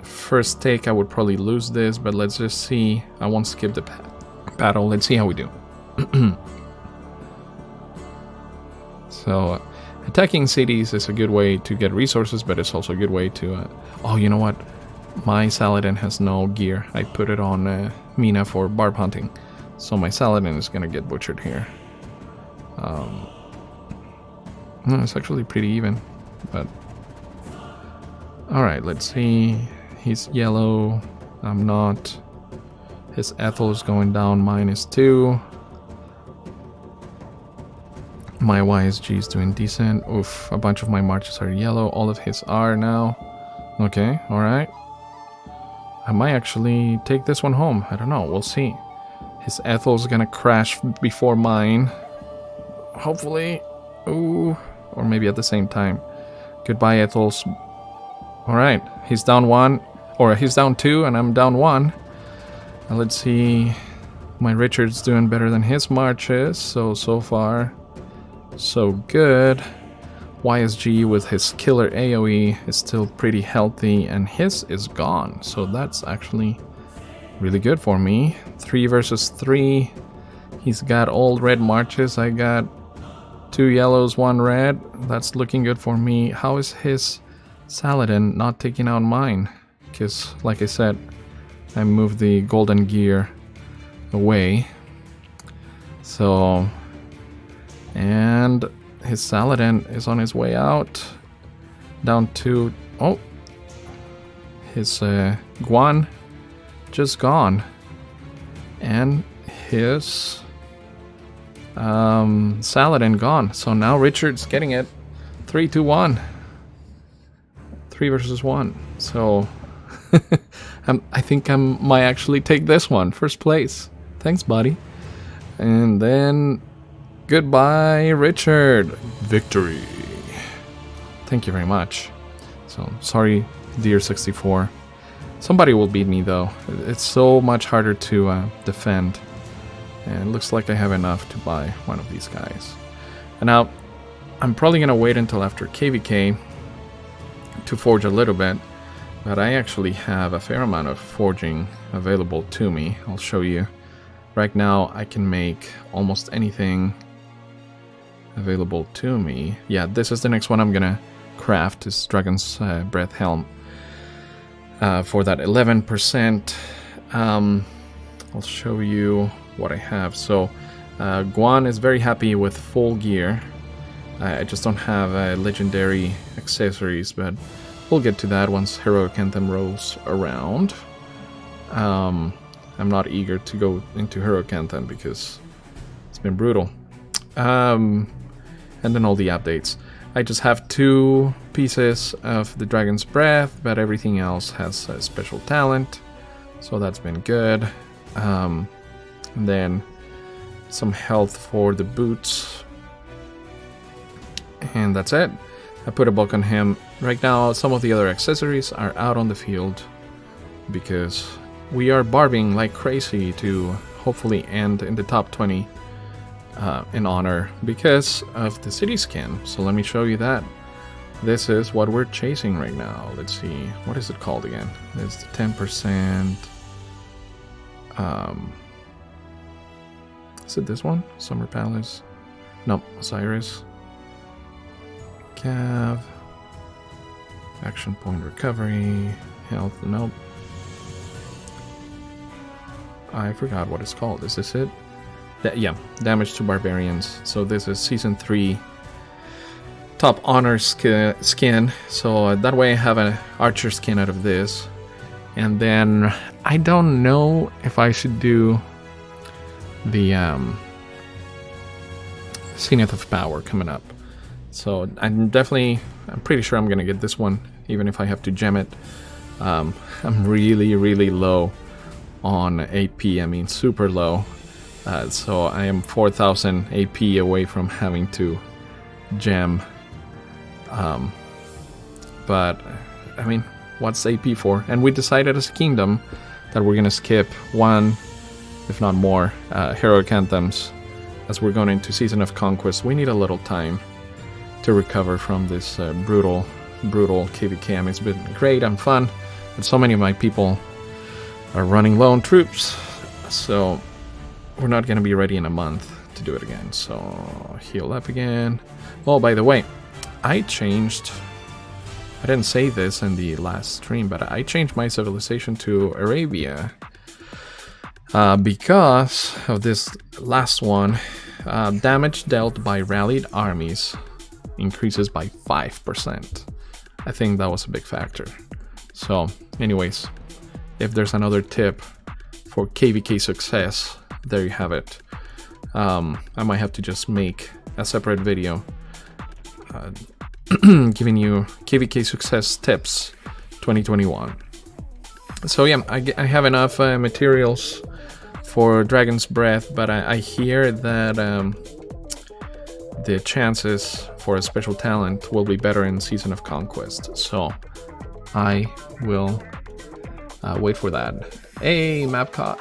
First take, I would probably lose this, but let's just see. I won't skip the battle. Let's see how we do. So, attacking cities is a good way to get resources, but it's also a good way to... oh, you know what? My Saladin has no gear. I put it on Mina for barb hunting. So my Saladin is going to get butchered here. No, it's actually pretty even, but... Alright, let's see. He's yellow. I'm not. His Ethel is going down -2. My YSG is doing decent. Oof, a bunch of my marches are yellow. All of his are now. Okay, alright. I might actually take this one home. I don't know, we'll see. His Ethel's gonna crash before mine. Hopefully. Ooh. Or maybe at the same time. Goodbye, Ethels. Alright, he's down 1. Or he's down 2 and I'm down 1. Now let's see. My Richard's doing better than his marches. So far, so good. YSG with his killer AoE is still pretty healthy, and his is gone. So that's actually really good for me. 3 versus 3. He's got all red marches. I got 2 yellows, 1 red. That's looking good for me. How is his Saladin not taking out mine? Because, like I said, I moved the golden gear away. So, and his Saladin is on his way out. Down to, oh, his Guan just gone. And his Saladin gone. So now Richard's getting it. 3-1. 3 versus 1. So I think I might actually take this one. First place. Thanks, buddy. And then goodbye, Richard. Victory. Thank you very much. So sorry, dear 64. Somebody will beat me though. It's so much harder to defend. And it looks like I have enough to buy one of these guys. And now, I'm probably gonna wait until after KVK to forge a little bit. But I actually have a fair amount of forging available to me. I'll show you. Right now, I can make almost anything. available to me. Yeah, this is the next one I'm gonna craft, is Dragon's Breath Helm. For that 11%. I'll show you what I have. So Guan is very happy with full gear. I just don't have legendary accessories, but we'll get to that once Heroic Anthem rolls around. I'm not eager to go into Heroic Anthem because it's been brutal. And then all the updates. I just have 2 pieces of the Dragon's Breath, but everything else has a special talent, so that's been good. And then some health for the boots, and that's it. I put a bulk on him. Right now, some of the other accessories are out on the field because we are barbing like crazy to hopefully end in the top 20 in honor because of the city skin. So let me show you that. This is what we're chasing right now. Let's see, what is it called again? It's the 10%. Is it this one? Summer Palace? Nope, Osiris. Cav. Action point recovery. Health, nope. I forgot what it's called. Is this it? Yeah, damage to barbarians. So this is season 3 top honor skin. So that way I have an archer skin out of this. And then I don't know if I should do the Zenith of Power coming up. So I'm pretty sure I'm gonna get this one, even if I have to gem it. I'm really low on AP. I mean, super low. So I am 4,000 AP away from having to gem. But I mean, what's AP for? And we decided as a kingdom that we're gonna skip 1, if not more, heroic anthems as we're going into Season of Conquest. We need a little time to recover from this brutal KVK. I mean, it's been great and fun, but so many of my people are running low on troops, so we're not going to be ready in a month to do it again. So heal up again. Oh, by the way, I didn't say this in the last stream, but I changed my civilization to Arabia because of this last one. Damage dealt by rallied armies increases by 5%. I think that was a big factor. So anyways, if there's another tip for KVK success, there you have it. I might have to just make a separate video giving you KVK success tips 2021. So yeah, I have enough materials for Dragon's Breath, but I hear that the chances for a special talent will be better in Season of Conquest. So I will wait for that. Hey, Mapcot,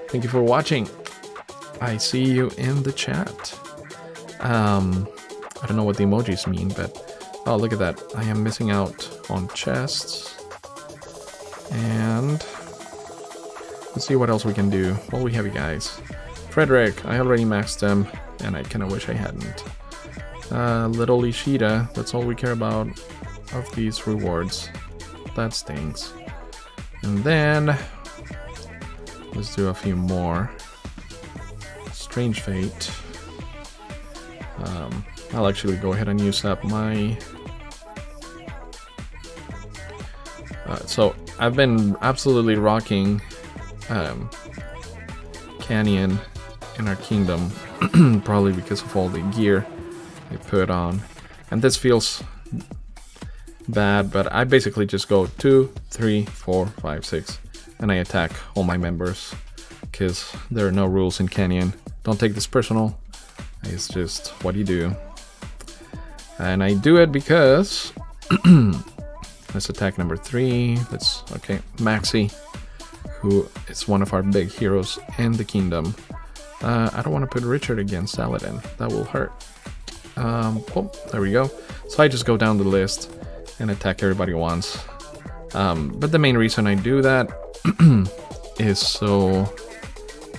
thank you for watching. I see you in the chat. I don't know what the emojis mean, but oh, look at that. I am missing out on chests. And let's see what else we can do while we have you guys. Frederick, I already maxed them, and I kind of wish I hadn't. Little Ishida, that's all we care about of these rewards. That stings. And then let's do a few more. Strange Fate. I'll actually go ahead and use up my... so I've been absolutely rocking Canyon in our kingdom, probably because of all the gear I put on. And this feels bad, but I basically just go 2, 3, 4, 5, 6, and I attack all my members because there are no rules in Canyon. Don't take this personal, it's just what you do. And I do it because let's attack number 3. Okay, Maxi, who is one of our big heroes in the kingdom. I don't want to put Richard against Saladin, that will hurt. Oh, there we go. So I just go down the list and attack everybody once. But the main reason I do that is so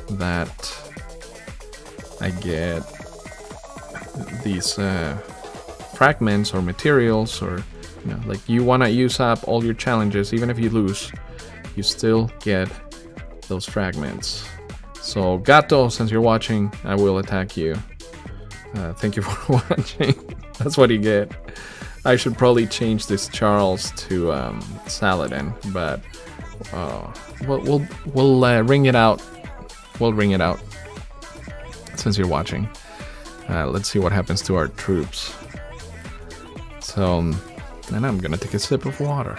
that I get these fragments or materials, or like you want to use up all your challenges. Even if you lose, you still get those fragments. So Gato, since you're watching, I will attack you. Thank you for watching. That's what you get. I should probably change this Charles to Saladin, but we'll ring it out. We'll ring it out since you're watching. Let's see what happens to our troops. So, and I'm gonna take a sip of water.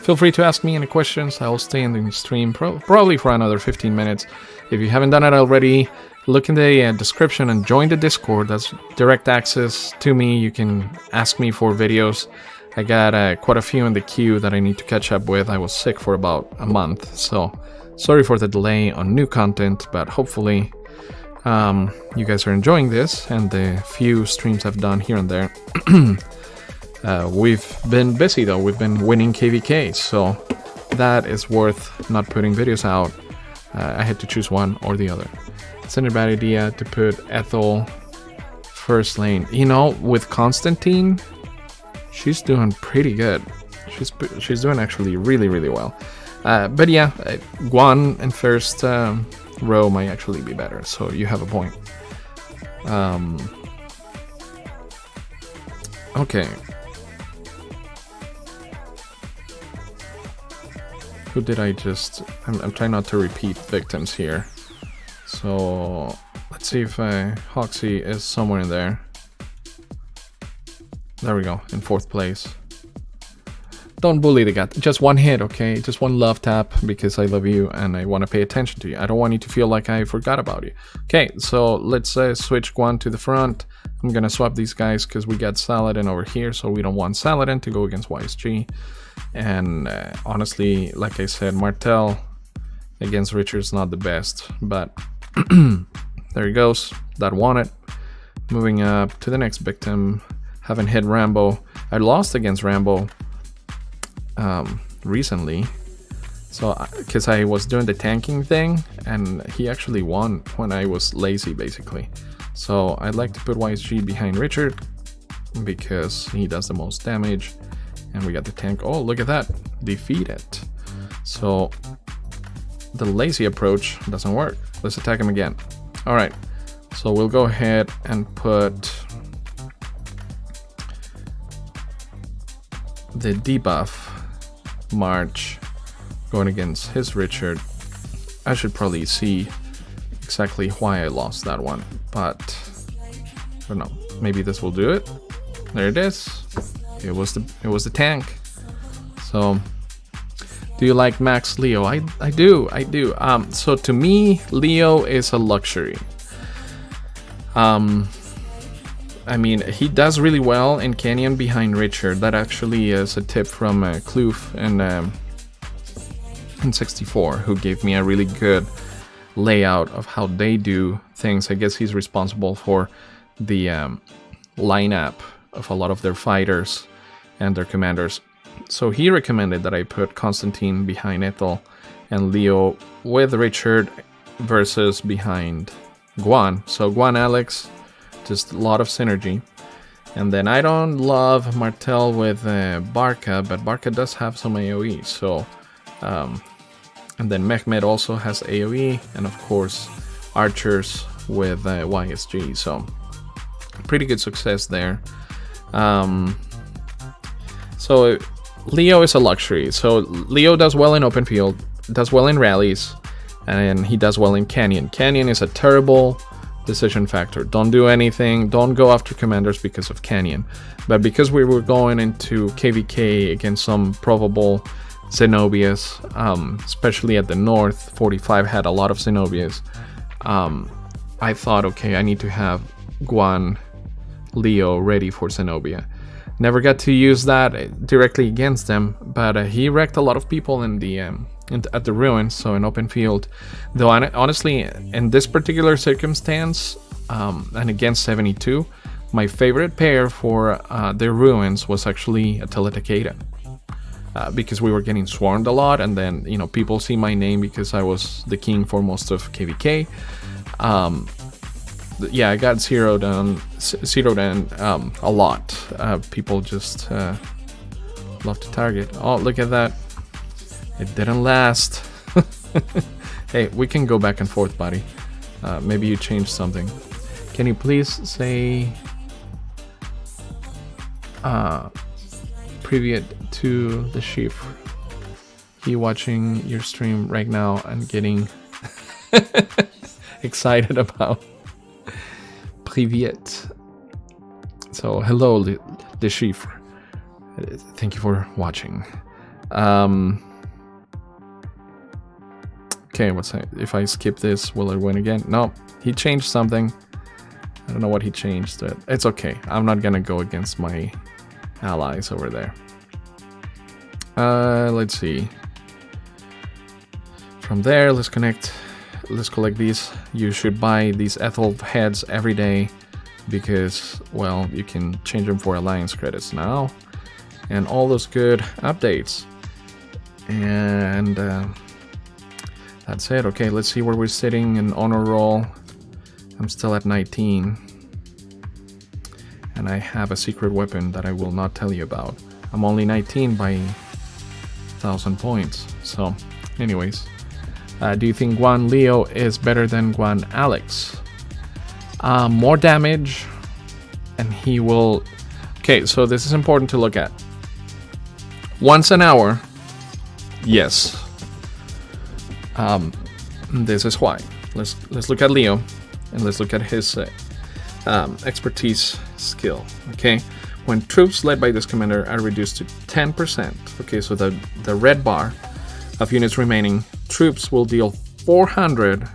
Feel free to ask me any questions. I'll stay in the stream probably for another 15 minutes. If you haven't done it already, look in the description and join the Discord. That's direct access to me. You can ask me for videos. I got quite a few in the queue that I need to catch up with. I was sick for about a month, so sorry for the delay on new content, but hopefully you guys are enjoying this and the few streams I've done here and there. We've been busy though. We've been winning KVK, so that is worth not putting videos out. I had to choose one or the other. It's not a bad idea to put Ethel first lane. You know, with Constantine, she's doing pretty good. She's doing actually really well. But yeah, Guan in first row might actually be better. So you have a point. Okay. Who did I just... I'm trying not to repeat victims here. So let's see if Hoxie is somewhere in there. There we go, in 4th place. Don't bully the guy. Just one hit, okay? Just one love tap because I love you and I want to pay attention to you. I don't want you to feel like I forgot about you. Okay, so let's switch Guan to the front. I'm gonna swap these guys because we got Saladin over here, so we don't want Saladin to go against YSG. And honestly, like I said, Martel against Richard's not the best, but there he goes. That won it. Moving up to the next victim. Haven't hit Rambo. I lost against Rambo recently, so because I was doing the tanking thing and he actually won when I was lazy basically. So I'd like to put YSG behind Richard because he does the most damage. And we got the tank. Oh, look at that. Defeated. So the lazy approach doesn't work. Let's attack him again. All right. So we'll go ahead and put the debuff March going against his Richard. I should probably see exactly why I lost that one, but I don't know. Maybe this will do it. There it is. It was the tank. So, do you like Max Leo? I do. So to me, Leo is a luxury. I mean, he does really well in Canyon behind Richard. That actually is a tip from Kloof in 64, who gave me a really good layout of how they do things. I guess he's responsible for the lineup of a lot of their fighters and their commanders. So he recommended that I put Constantine behind Ethel and Leo with Richard versus behind Guan. So Guan Alex, just a lot of synergy. And then I don't love Martel with Barca, but Barca does have some AoE. So, and then Mehmet also has AoE, and of course archers with YSG. So pretty good success there. So Leo is a luxury. So Leo does well in open field, does well in rallies, and he does well in Canyon. Canyon is a terrible decision factor. Don't do anything. Don't go after commanders because of Canyon. But because we were going into KVK against some probable Zenobias, especially at the north, 45 had a lot of Zenobias. I thought, okay, I need to have Guan Leo ready for Zenobia. Never got to use that directly against them, but he wrecked a lot of people in the at the ruins, so in open field. Though honestly, in this particular circumstance, and against 72, my favorite pair for the ruins was actually Attila Takeda. Because we were getting swarmed a lot, and then people see my name because I was the king for most of KVK. yeah, I got zeroed and a lot. People just love to target. Oh, look at that. It didn't last. Hey, we can go back and forth, buddy. Maybe you changed something. Can you please say private to the chief? He watching your stream right now and getting excited about Privet. So hello, the chief. Thank you for watching. Okay, what's that? If I skip this, will I win again? No, he changed something. I don't know what he changed. It's okay. I'm not gonna go against my allies over there. Let's see. From there, let's collect these. You should buy these Ethel heads every day because, well, you can change them for alliance credits now. And all those good updates. And that's it. Okay, let's see where we're sitting in honor roll. I'm still at 19. And I have a secret weapon that I will not tell you about. I'm only 19 by 1,000 points. So, anyways. Do you think Guan Leo is better than Guan Alex? More damage. And he will... Okay, so this is important to look at. Once an hour. Yes. This is why. Let's look at Leo. And let's look at his expertise skill. Okay, when troops led by this commander are reduced to 10%. Okay, so the red bar of units remaining, troops will deal 400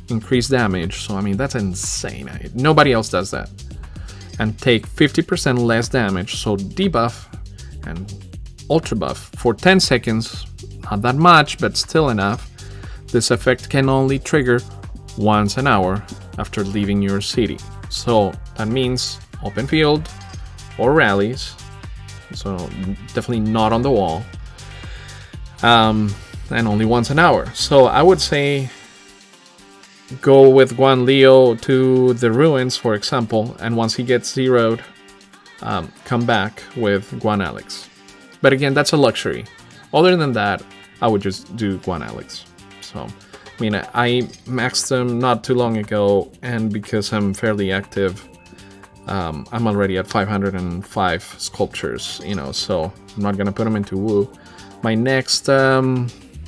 increased damage. So I mean, that's insane. Nobody else does that. And take 50% less damage. So debuff and ultra buff for 10 seconds. Not that much, but still enough. This effect can only trigger once an hour after leaving your city. So that means open field or rallies. So definitely not on the wall. And only once an hour. So I would say go with Guan Leo to the ruins, for example, and once he gets zeroed, come back with Guan Alex. But again, that's a luxury. Other than that, I would just do Guan Alex. So, I mean, I maxed them not too long ago, and because I'm fairly active, I'm already at 505 sculptures, you know, so I'm not gonna put them into Wu. My next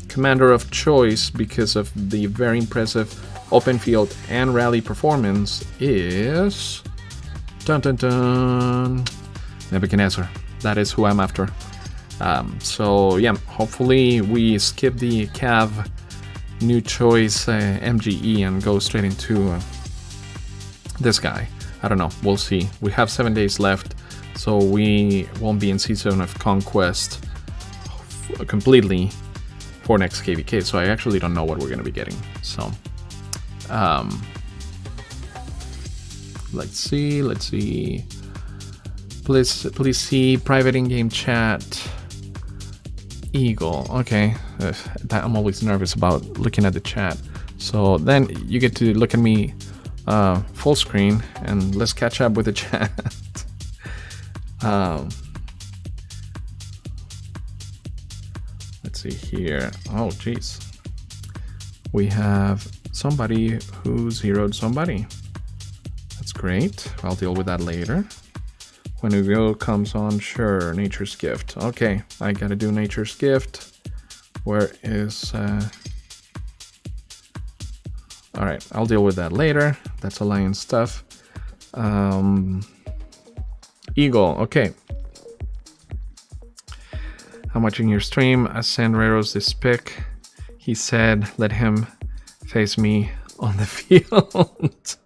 commander of choice, because of the very impressive open field and rally performance, is dun dun dun Nebuchadnezzar. That is who I'm after. So yeah, hopefully we skip the Cav new choice MGE and go straight into this guy. I don't know, we'll see. We have 7 days left, so we won't be in season of conquest completely for next KVK, so I actually don't know what we're gonna be getting. So let's see. Please see private in-game chat. Eagle. Okay, I'm always nervous about looking at the chat. So then you get to look at me full screen, and let's catch up with the chat. Let's see here. Oh, geez. We have somebody who zeroed somebody. That's great. I'll deal with that later. When OOGO comes on, sure, Nature's Gift. Okay, I gotta do Nature's Gift. Where is... Alright, I'll deal with that later. That's Alliance stuff. Eagle, okay. I'm watching your stream. Ascend Raros this pick. He said, let him face me on the field.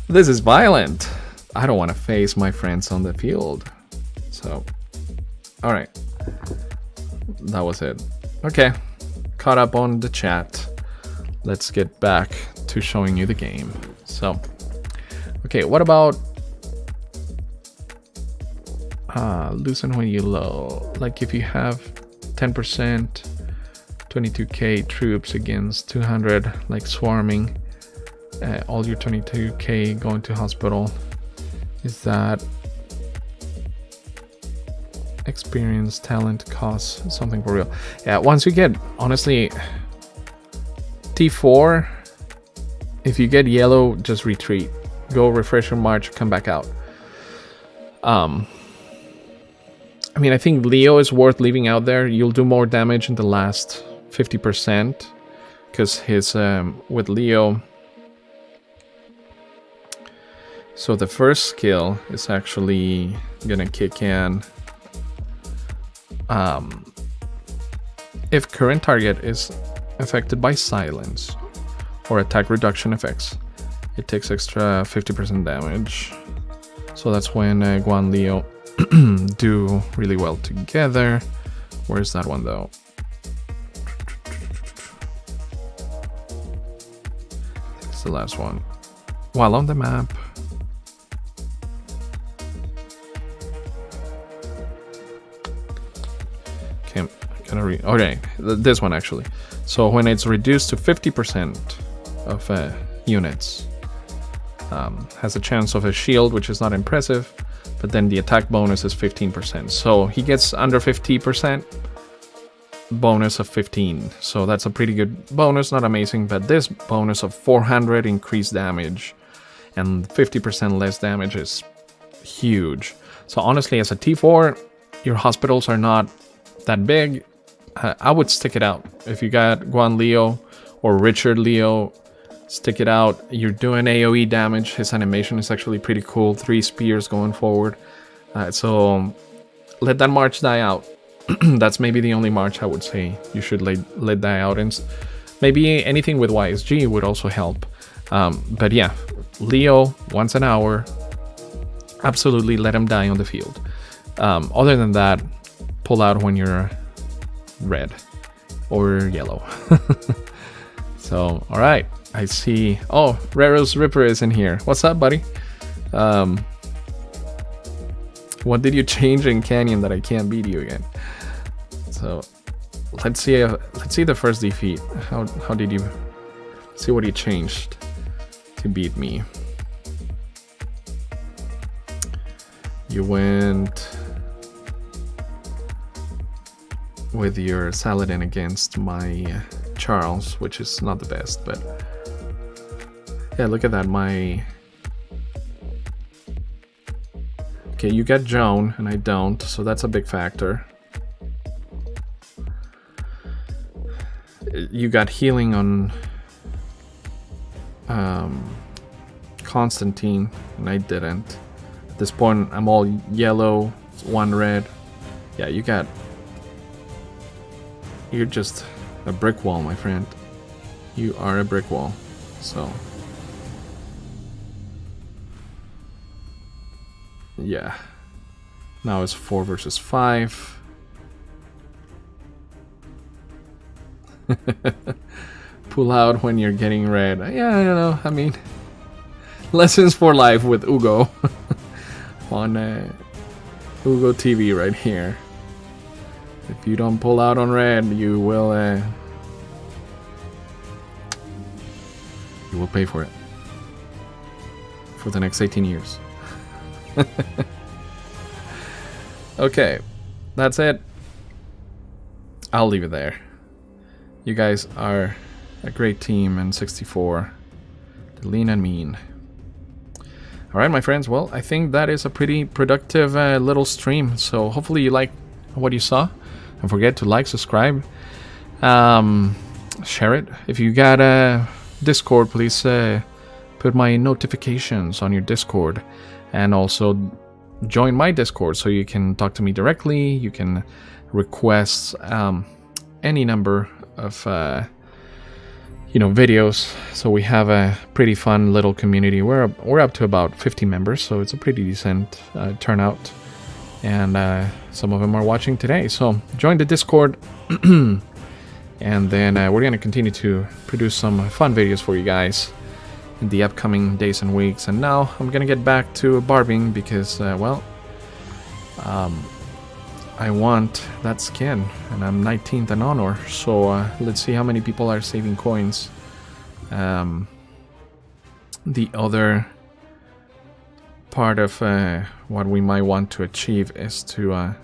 This is violent. I don't want to face my friends on the field. So, alright. That was it. Okay. Caught up on the chat. Let's get back to showing you the game. So, okay, what about loosen when you low? Like if you have 10%, 22k troops against 200, like swarming, all your 22k going to hospital. Is that experience, talent, cost, something for real? Yeah, once you get, honestly, T4, if you get yellow, just retreat. Go refresh your march, come back out. I mean, I think Leo is worth leaving out there. You'll do more damage in the last 50%, because his with Leo. So the first skill is actually gonna kick in if current target is affected by silence or attack reduction effects. It takes extra 50% damage. So that's when Guan Leo do really well together. Where's that one though? It's the last one. While on the map, okay, gonna read. Okay, this one actually. So when it's reduced to 50% of units, has a chance of a shield, which is not impressive, but then the attack bonus is 15%. So he gets under 50%, bonus of 15. So that's a pretty good bonus, not amazing, but this bonus of 400 increased damage and 50% less damage is huge. So honestly, as a T4, your hospitals are not that big. I would stick it out. If you got Guan Leo or Richard Leo, stick it out. You're doing AoE damage. His animation is actually pretty cool. 3 spears going forward. So let that march die out. That's maybe the only march I would say you should let die out. And maybe anything with YSG would also help. But yeah, Leo, once an hour, absolutely let him die on the field. Other than that, pull out when you're red or yellow. So, all right. I see. Oh, Rero's Ripper is in here. What's up, buddy? What did you change in Canyon that I can't beat you again? So, let's see the first defeat. How did you see what you changed to beat me? You went with your Saladin against my Charles, which is not the best, but yeah, look at that. Okay, you got Joan and I don't, so that's a big factor. You got healing on Constantine and I didn't. At this point I'm all yellow, 1 red. Yeah, you're just a brick wall, my friend. You are a brick wall. So yeah, now it's 4 versus 5. Pull out when you're getting red. Yeah, I don't know. I mean, lessons for life with OOGO on OOGO TV right here. If you don't pull out on red, you will pay for it for the next 18 years. Okay, that's it. I'll leave it there. You guys are a great team in 64. The lean and mean. Alright, my friends, well, I think that is a pretty productive little stream. So hopefully you like what you saw. Don't forget to like, subscribe, share it. If you got a Discord, please put my notifications on your Discord. And also join my Discord so you can talk to me directly. You can request any number of videos. So we have a pretty fun little community. We're up to about 50 members, so it's a pretty decent turnout. And some of them are watching today. So join the Discord. And then we're going to continue to produce some fun videos for you guys in the upcoming days and weeks. And now I'm gonna get back to barbing because I want that skin and I'm 19th in honor. So let's see how many people are saving coins. the other part of what we might want to achieve is to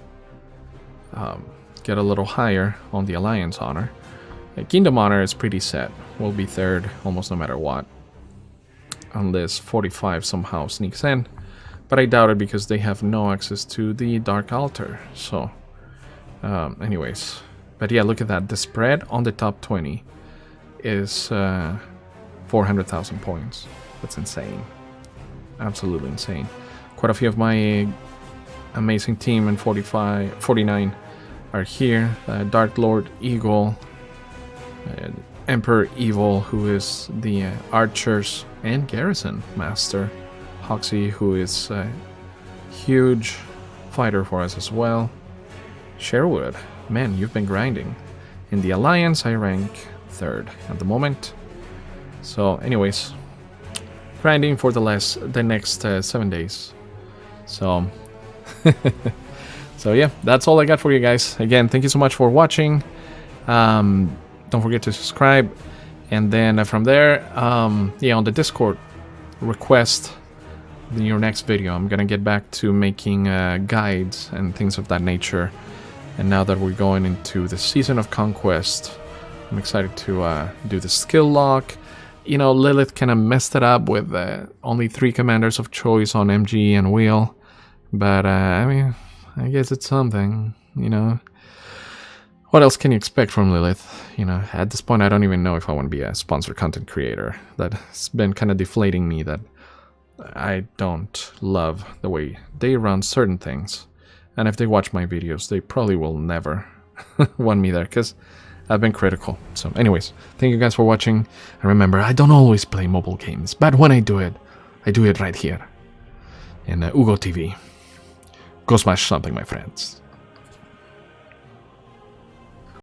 get a little higher on the Alliance honor. Kingdom honor is pretty set. We'll be third almost no matter what. Unless 45 somehow sneaks in. But I doubt it because they have no access to the Dark Altar. So, anyways. But yeah, look at that. The spread on the top 20 is 400,000 points. That's insane. Absolutely insane. Quite a few of my amazing team in 49 are here. Dark Lord Eagle, Emperor Evil, who is the archers and garrison master. Hoxie, who is a huge fighter for us as well. Sherwood, man, you've been grinding. In the Alliance, I rank 3rd at the moment. So, anyways, grinding for the next 7 days. So, so yeah, that's all I got for you guys. Again, thank you so much for watching. Don't forget to subscribe, and then from there, yeah, on the Discord, request your next video. I'm gonna get back to making guides and things of that nature. And now that we're going into the season of conquest, I'm excited to do the skill lock. You know, Lilith kind of messed it up with only 3 commanders of choice on MG and Wheel, but I mean, I guess it's something, you know. What else can you expect from Lilith? You know, at this point, I don't even know if I want to be a sponsored content creator. That's been kind of deflating me, that I don't love the way they run certain things. And if they watch my videos, they probably will never want me there, because I've been critical. So anyways, thank you guys for watching. And remember, I don't always play mobile games, but when I do it right here in OOGO TV. Go smash something, my friends.